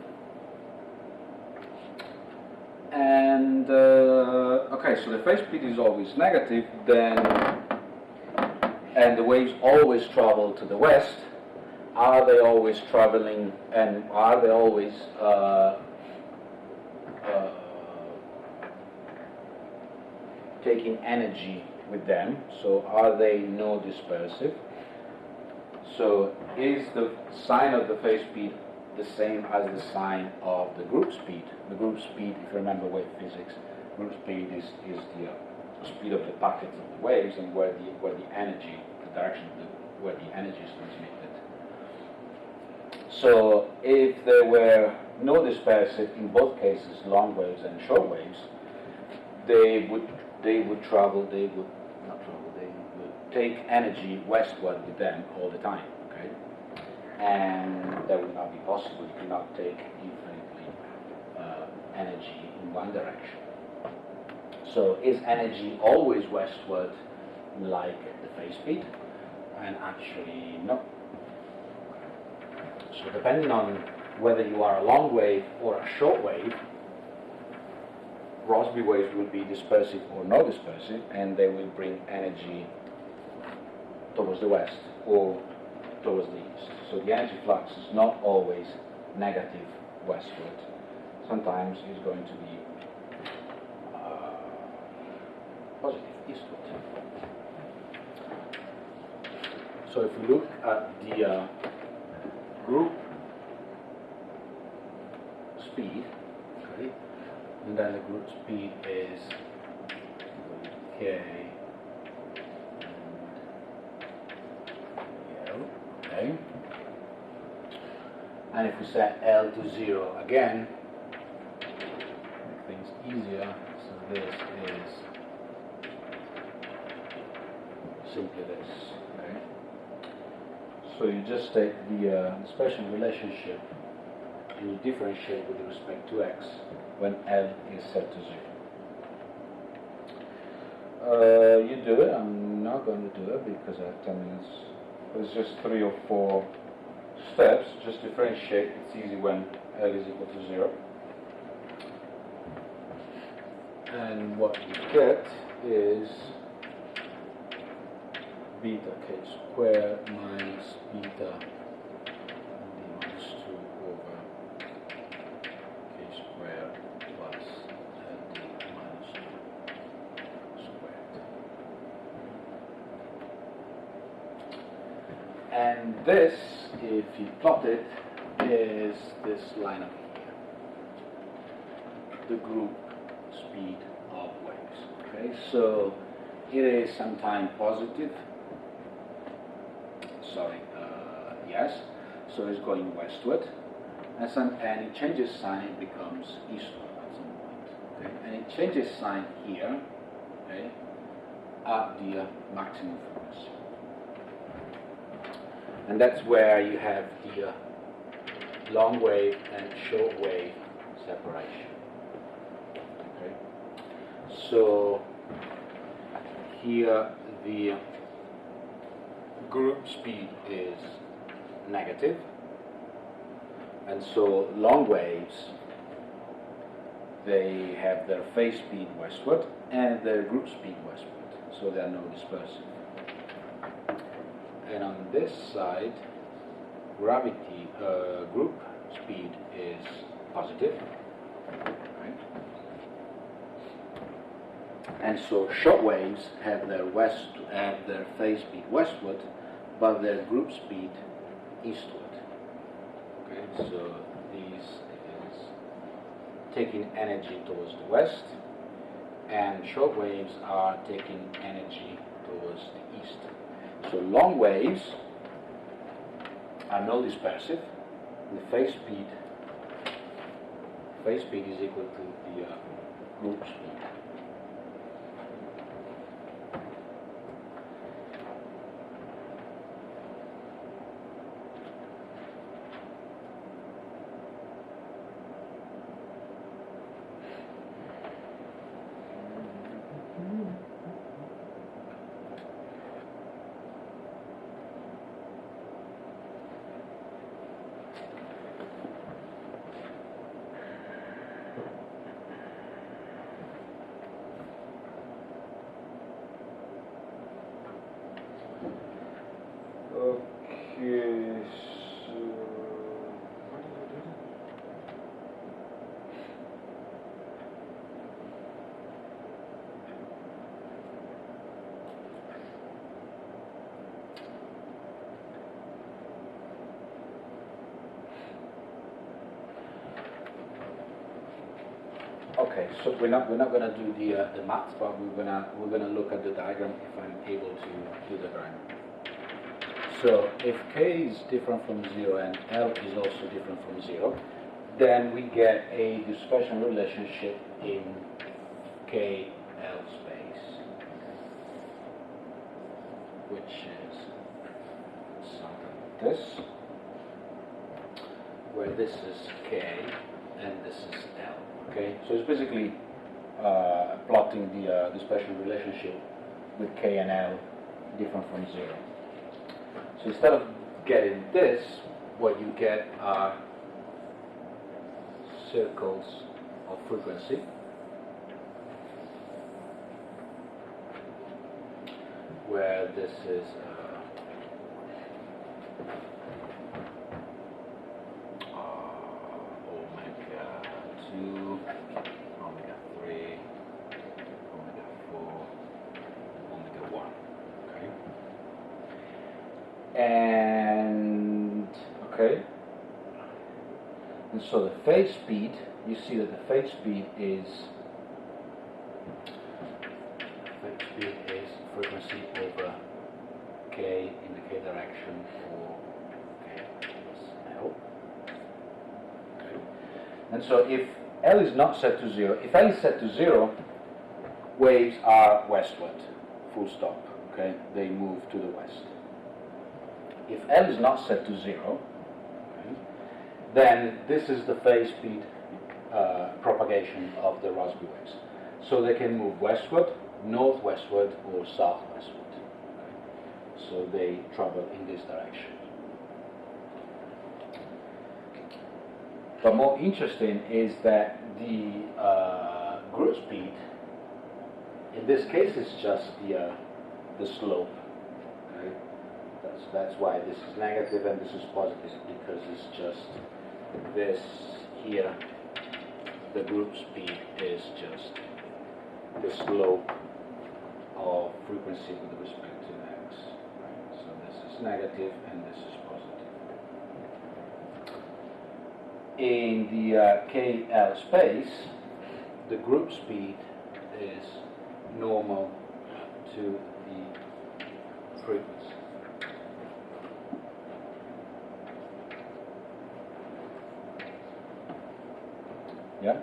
And, okay, so the phase speed is always negative, then, and the waves always travel to the west. Are they always traveling, and are they always taking energy with them? So are they no dispersive? So is the sign of the phase speed the same as the sign of the group speed? The group speed, if you remember wave physics, group speed is the speed of the packets of the waves and where the energy, the direction of where the energy is transmitted. So if there were no dispersive in both cases, long waves and short waves, they would take energy westward with them all the time, okay? And that would not be possible. You cannot take infinitely energy in one direction. So is energy always westward like the phase speed? And actually, no. So depending on whether you are a long wave or a short wave, Rossby waves will be dispersive or not dispersive, and they will bring energy towards the west or towards the east. So the energy flux is not always negative westward. Sometimes it's going to be positive eastward. So if we look at the group speed, okay, and then the group speed is K and L, okay, and if we set L to 0 again, make things easier, so this is simply this, okay. So you just take the dispersion relationship and you differentiate with respect to x when L is set to 0. You do it. I'm not going to do it because I have 10 minutes. It's just 3 or 4 steps. Just differentiate. It's easy when L is equal to 0. And what you get is beta k squared minus beta d minus 2 over k squared plus d minus 2 squared. And this, if you plot it, is this line up here. The group speed of waves. Okay, so it is sometimes positive. Yes, so it's going westward, and it changes sign, it becomes eastward at some point, okay? And it changes sign here, okay, at the maximum frequency. And that's where you have the long wave and short wave separation, okay? So here the group speed is negative, And so long waves, they have their phase speed westward and their group speed westward, so they are no dispersive. And on this side, gravity group speed is positive, right? And so short waves have their phase speed westward, but their group speed eastward. Okay, so this is taking energy towards the west, and short waves are taking energy towards the east. So long waves are no dispersive. The phase speed is equal to the group speed. Okay, so what did I do? Okay, so we're not going to do the math, but we're gonna look at the diagram if I'm able to do the diagram. So if k is different from 0 and L is also different from 0, then we get a dispersion relationship in KL space, which is something like this, where this is K and this is L. Okay, so it's basically plotting the dispersion relationship with K and L different from 0. So instead of getting this, what you get are circles of frequency, where this is omega 2, omega 3, omega 4, omega 1. Okay. And so the phase speed, you see that the phase speed is frequency over k in the k direction for k plus L. Okay. And so if L is not set to 0, if L is set to 0, waves are westward, full stop. Okay, they move to the west. If L is not set to 0, okay, then this is the phase speed propagation of the Rossby waves. So they can move westward, northwestward, or southwestward. Okay. So they travel in this direction. But more interesting is that the group speed, in this case, is just the slope. Okay? That's why this is negative and this is positive, because it's just this here. The group speed is just the slope of frequency with respect to x. Right? So this is negative and this is positive. In the KL space, the group speed is normal to the frequency. Yeah?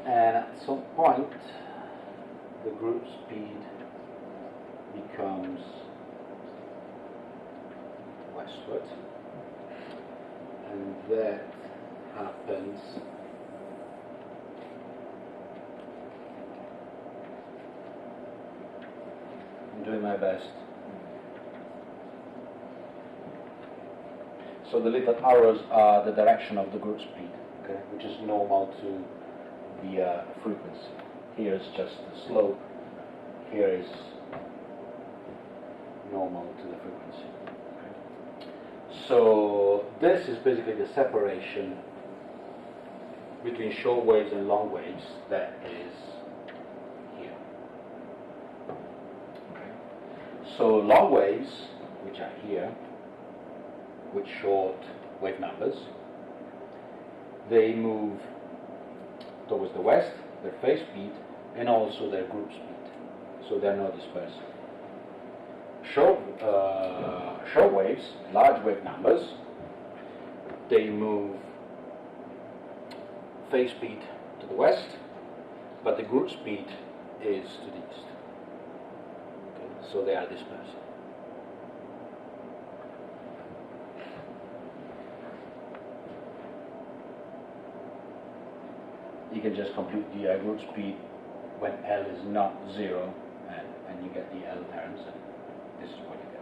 And at some point, the group speed becomes westward, and that happens doing my best. So the little arrows are the direction of the group speed, okay, which is normal to the frequency. Here is just the slope. Here is normal to the frequency. Okay. So this is basically the separation between short waves and long waves that is here. Okay. So long waves, which are here, with short wave numbers, they move towards the west, their phase speed, and also their group speed. So they're not dispersed. Short waves, large wave numbers, they move phase speed to the west, but the group speed is to the east. Okay. So they are dispersed. You can just compute the group speed when L is not 0, and you get the L terms, and this is what you get.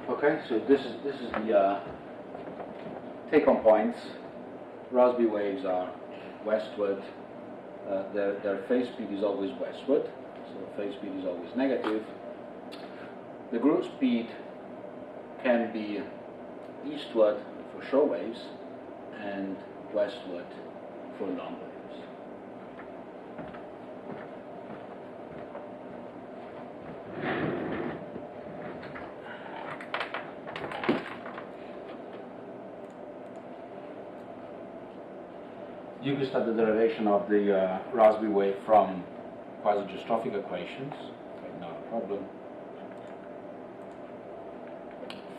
Okay, so this is the take-home points. Raspberry waves are westward. Their phase speed is always westward. So the phase speed is always negative. The group speed can be eastward for short waves and westward for long waves. You can start the derivation of the Raspberry wave from quasi-dystrophic equations, okay, not a problem.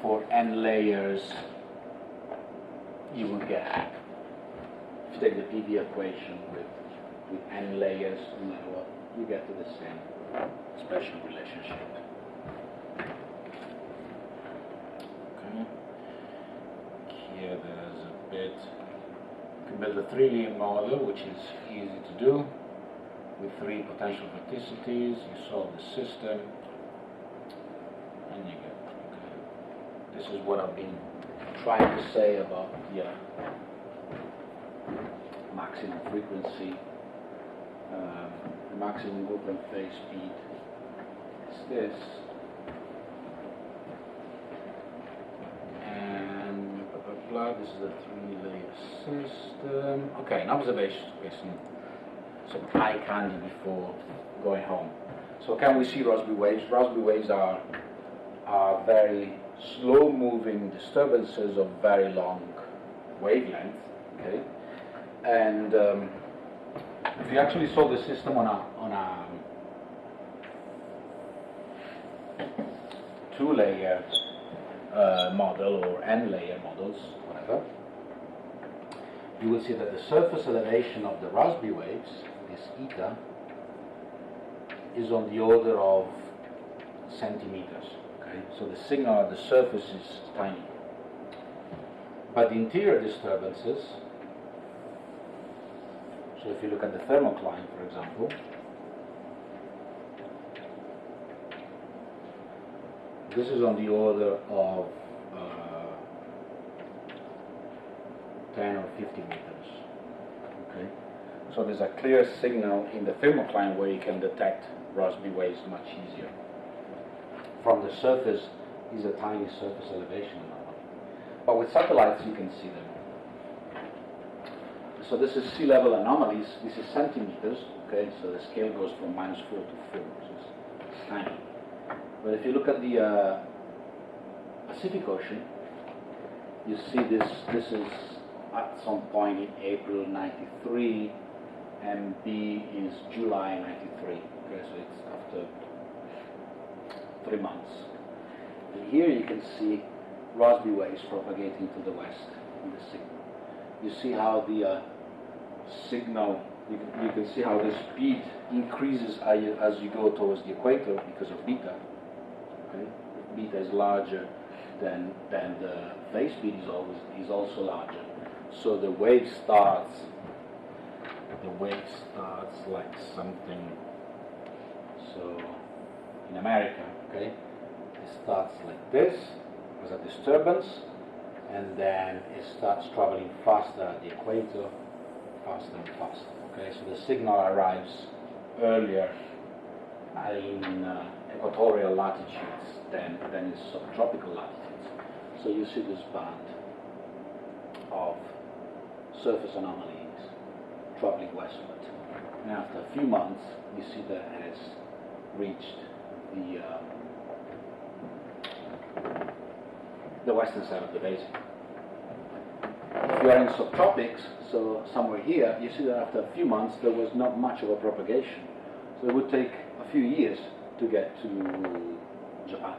For n layers, you will get, if you take the PDO equation with n layers, no matter what, you get to the same dispersion relationship. Okay. Here there's a bit, you can build a 3-linear model, which is easy to do. With 3 potential vorticities, you solve the system, and you get. Okay. This is what I've been trying to say about the maximum frequency. The maximum group and phase speed is this, and blah blah blah. This is a 3-layer system. Okay, an observation. Some eye candy before going home. So can we see Raspberry waves? Raspberry waves are very slow-moving disturbances of very long wavelength. Okay, and if you actually solve the system on a 2-layer model or n-layer models, whatever, you will see that the surface elevation of the Raspberry waves, this eta, is on the order of centimeters. Okay, so the signal at the surface is tiny, but the interior disturbances. So if you look at the thermocline, for example, this is on the order of 10 or 50 meters. Okay, so there's a clear signal in the thermocline where you can detect Raspberry waves much easier. From the surface is a tiny surface elevation anomaly, but with satellites you can see them. So this is sea level anomalies. This is centimeters. Okay, so the scale goes from -4 to 4, which is tiny. But if you look at the Pacific Ocean, you see this is at some point in April 93, and B is July 93. Okay, so it's after 3 months. And here you can see Raspberry waves propagating to the west in the signal. You see how the signal, you can see how the speed increases as you go towards the equator because of beta. Okay? beta is larger, then the phase speed is also larger. So the wave starts like something. So in America, okay, it starts like this as a disturbance, and then it starts traveling faster at the equator, faster and faster. Okay, so the signal arrives earlier in equatorial latitudes than in subtropical latitudes. So you see this band of surface anomalies traveling westward. And after a few months, you see that it has reached the western side of the basin. If you are in subtropics, so somewhere here, you see that after a few months there was not much of a propagation. So it would take a few years to get to Japan.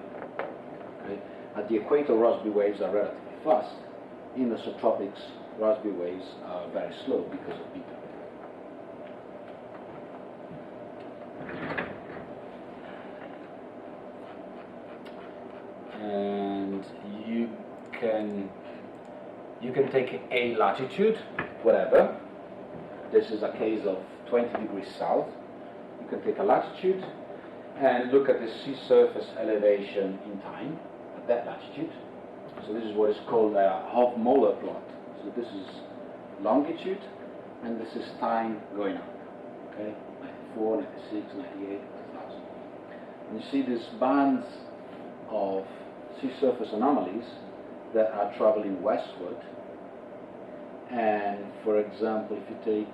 Okay? At the equator, Rossby waves are relatively fast. In the subtropics, Rossby waves are very slow because of beta. And you can take a latitude, whatever. This is a case of 20 degrees south. You can take a latitude and look at the sea surface elevation in time at that latitude. So this is what is called a Molar plot. So this is longitude, and this is time going up. Okay, 94, 96, 98, 2000. And you see these bands of sea surface anomalies that are traveling westward. And for example, if you take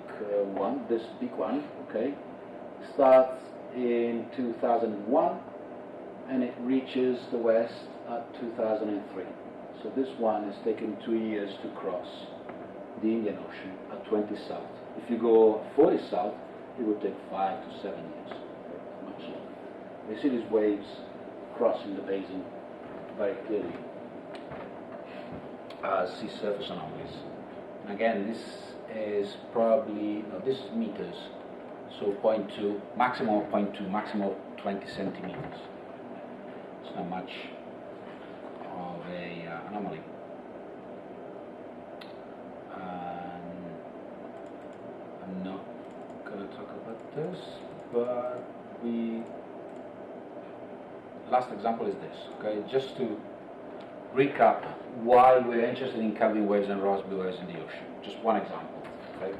this big one, okay, starts in 2001 and it reaches the west at 2003. So this one is taking 2 years to cross the Indian Ocean at 20 south. If you go 40 south, it would take 5 to 7 years, much longer. You see these waves crossing the basin very clearly as sea surface anomalies. And again, this is probably, no, this is meters, so 0.2, maximum of 0.2, maximum of 20 centimeters. It's not much of a anomaly. I'm not going to talk about this, but last example is this, okay? Just to recap why we're interested in Kelvin waves and Rossby waves in the ocean. Just one example, okay?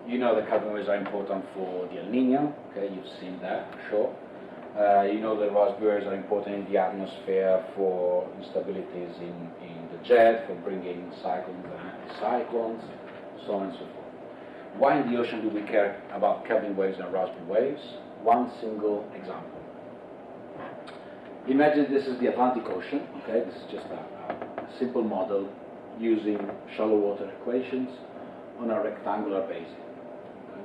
You know that Kelvin waves are important for the El Niño, okay? You've seen that, for sure. You know that Rossby waves are important in the atmosphere for instabilities in the jet, for bringing cyclones and anticyclones, so on and so forth. Why in the ocean do we care about Kelvin waves and Rossby waves? One single example. Imagine this is the Atlantic Ocean, okay? This is just a simple model using shallow water equations on a rectangular basin. Okay?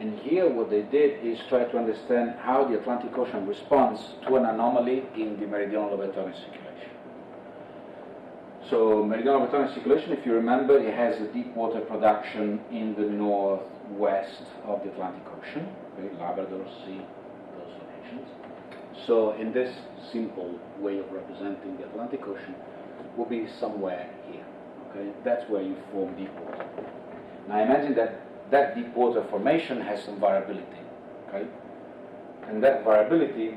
And here what they did is try to understand how the Atlantic Ocean responds to an anomaly in the meridional Overturning circulation. So meridional Overturning circulation, if you remember, it has a deep water production in the northwest of the Atlantic Ocean, okay? Labrador Sea, those locations. So in this simple way of representing the Atlantic Ocean will be somewhere here. Okay, that's where you form deep water. Now imagine that deep water formation has some variability. Okay, and that variability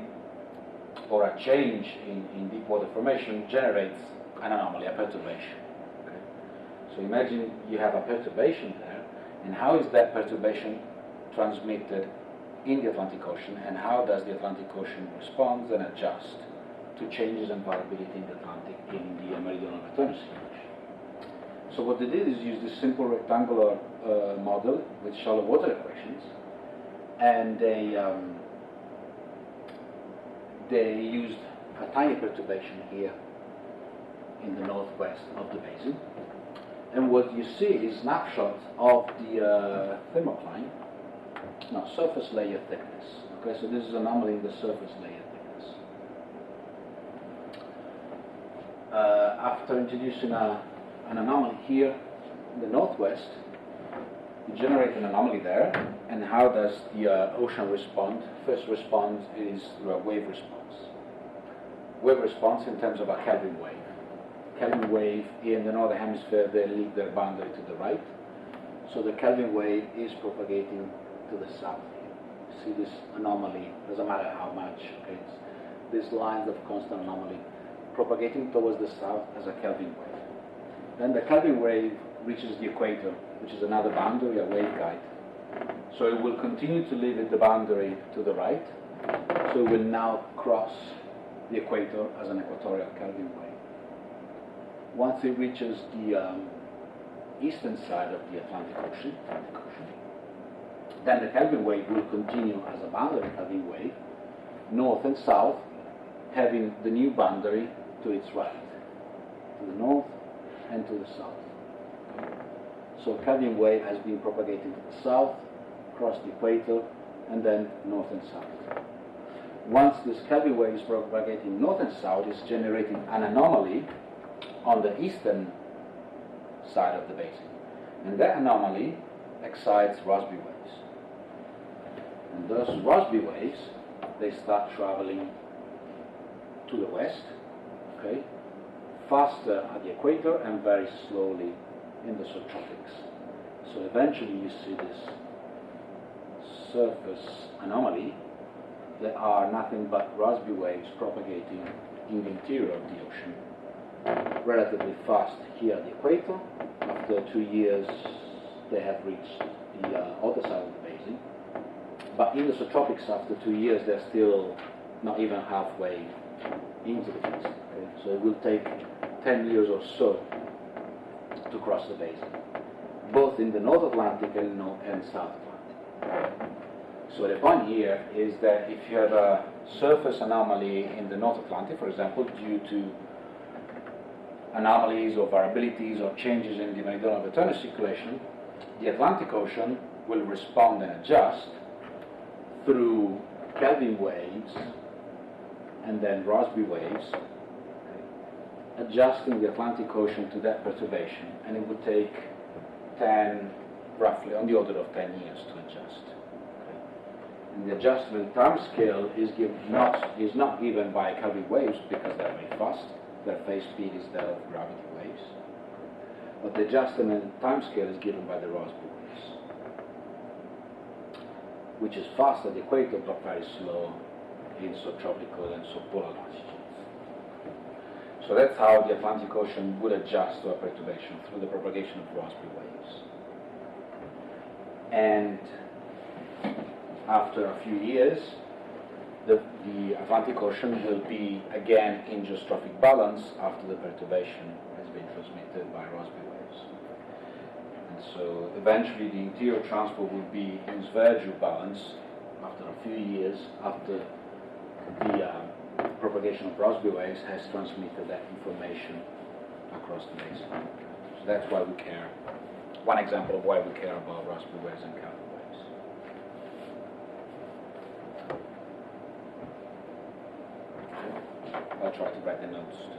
or a change in deep water formation generates an anomaly, a perturbation. Okay, so imagine you have a perturbation there, and how is that perturbation transmitted in the Atlantic Ocean, and how does the Atlantic Ocean respond and adjust to changes in variability in the Atlantic in the meridional Overturning circulation? So what they did is use this simple rectangular model with shallow water equations, and they used a tiny perturbation here in the northwest of the basin, and what you see is snapshots of the thermocline. Now, surface layer thickness. Okay, so this is an anomaly in the surface layer thickness. After introducing an anomaly here in the northwest, You generate an anomaly there, and how does the ocean respond? First response is through a wave response. Wave response in terms of a Kelvin wave. Kelvin wave in the northern hemisphere, they leave their boundary to the right. So the Kelvin wave is propagating to the south. See this anomaly, doesn't matter how much, okay? It's these lines of constant anomaly propagating towards the south as a Kelvin wave. Then the Kelvin wave reaches the equator, which is another boundary, a waveguide. So it will continue to live at the boundary to the right. So it will now cross the equator as an equatorial Kelvin wave. Once it reaches the eastern side of the Atlantic Ocean, then the Kelvin wave will continue as a boundary Kelvin wave, north and south, having the new boundary to its right, to the north and to the south. So Kelvin wave has been propagating to the south, across the equator, and then north and south. Once this Kelvin wave is propagating north and south, it's generating an anomaly on the eastern side of the basin. And that anomaly excites Rossby waves. And those Rossby waves, they start traveling to the west, okay, faster at the equator and very slowly in the subtropics. So eventually you see this surface anomaly that are nothing but Rossby waves propagating in the interior of the ocean relatively fast here at the equator. After 2 years they have reached the other side of the basin. But in the subtropics after 2 years they're still not even halfway into the basin. Okay? So it will take 10 years or so to cross the basin, both in the North Atlantic and South Atlantic. So the point here is that if you have a surface anomaly in the North Atlantic, for example, due to anomalies or variabilities or changes in the meridional return circulation, the Atlantic Ocean will respond and adjust through Kelvin waves and then Rossby waves, adjusting the Atlantic Ocean to that perturbation, and it would take 10, roughly on the order of 10 years to adjust. And the adjustment time scale is not given by Kelvin waves because they're very fast. Their phase speed is that of gravity waves. But the adjustment time scale is given by the Rossby waves, which is fast at the equator but very slow in subtropical and subpolar latitudes. So that's how the Atlantic Ocean would adjust to a perturbation, through the propagation of Rossby waves. And after a few years, the Atlantic Ocean will be again in geostrophic balance after the perturbation has been transmitted by Rossby waves. And so eventually the interior transport will be in Sverdrup balance after a few years, after the propagation of Rossby waves has transmitted that information across the basin. So that's why we care. One example of why we care about Rossby waves and Kelvin waves. I'll try to write the notes today.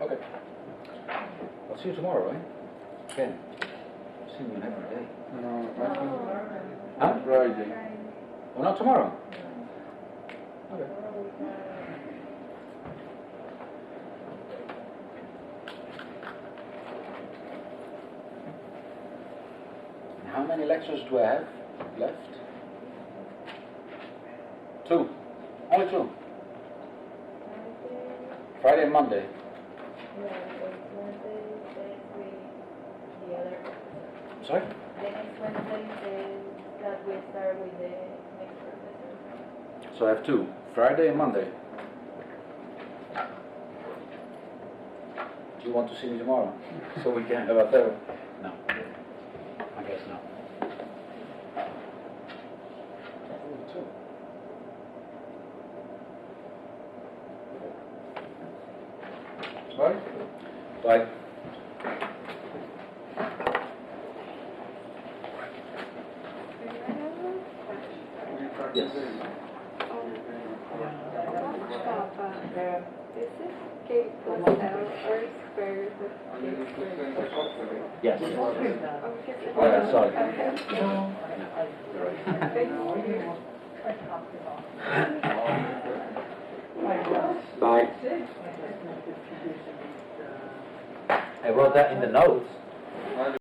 Okay. I'll see you tomorrow, right? Ken. See you every day. No, I think Huh? Friday. Oh, not tomorrow? Okay. How many lectures do I have left? 2. Only 2. Friday and Monday. Sorry? The next Wednesday is that we start with the next professor. So I have 2. Friday and Monday. Do you want to see me tomorrow? So we can have a third? No. I guess not. Bye. Bye. Yes. Is it K plus L or square root of K squared? Yes. Okay. Sorry. I wrote that in the notes.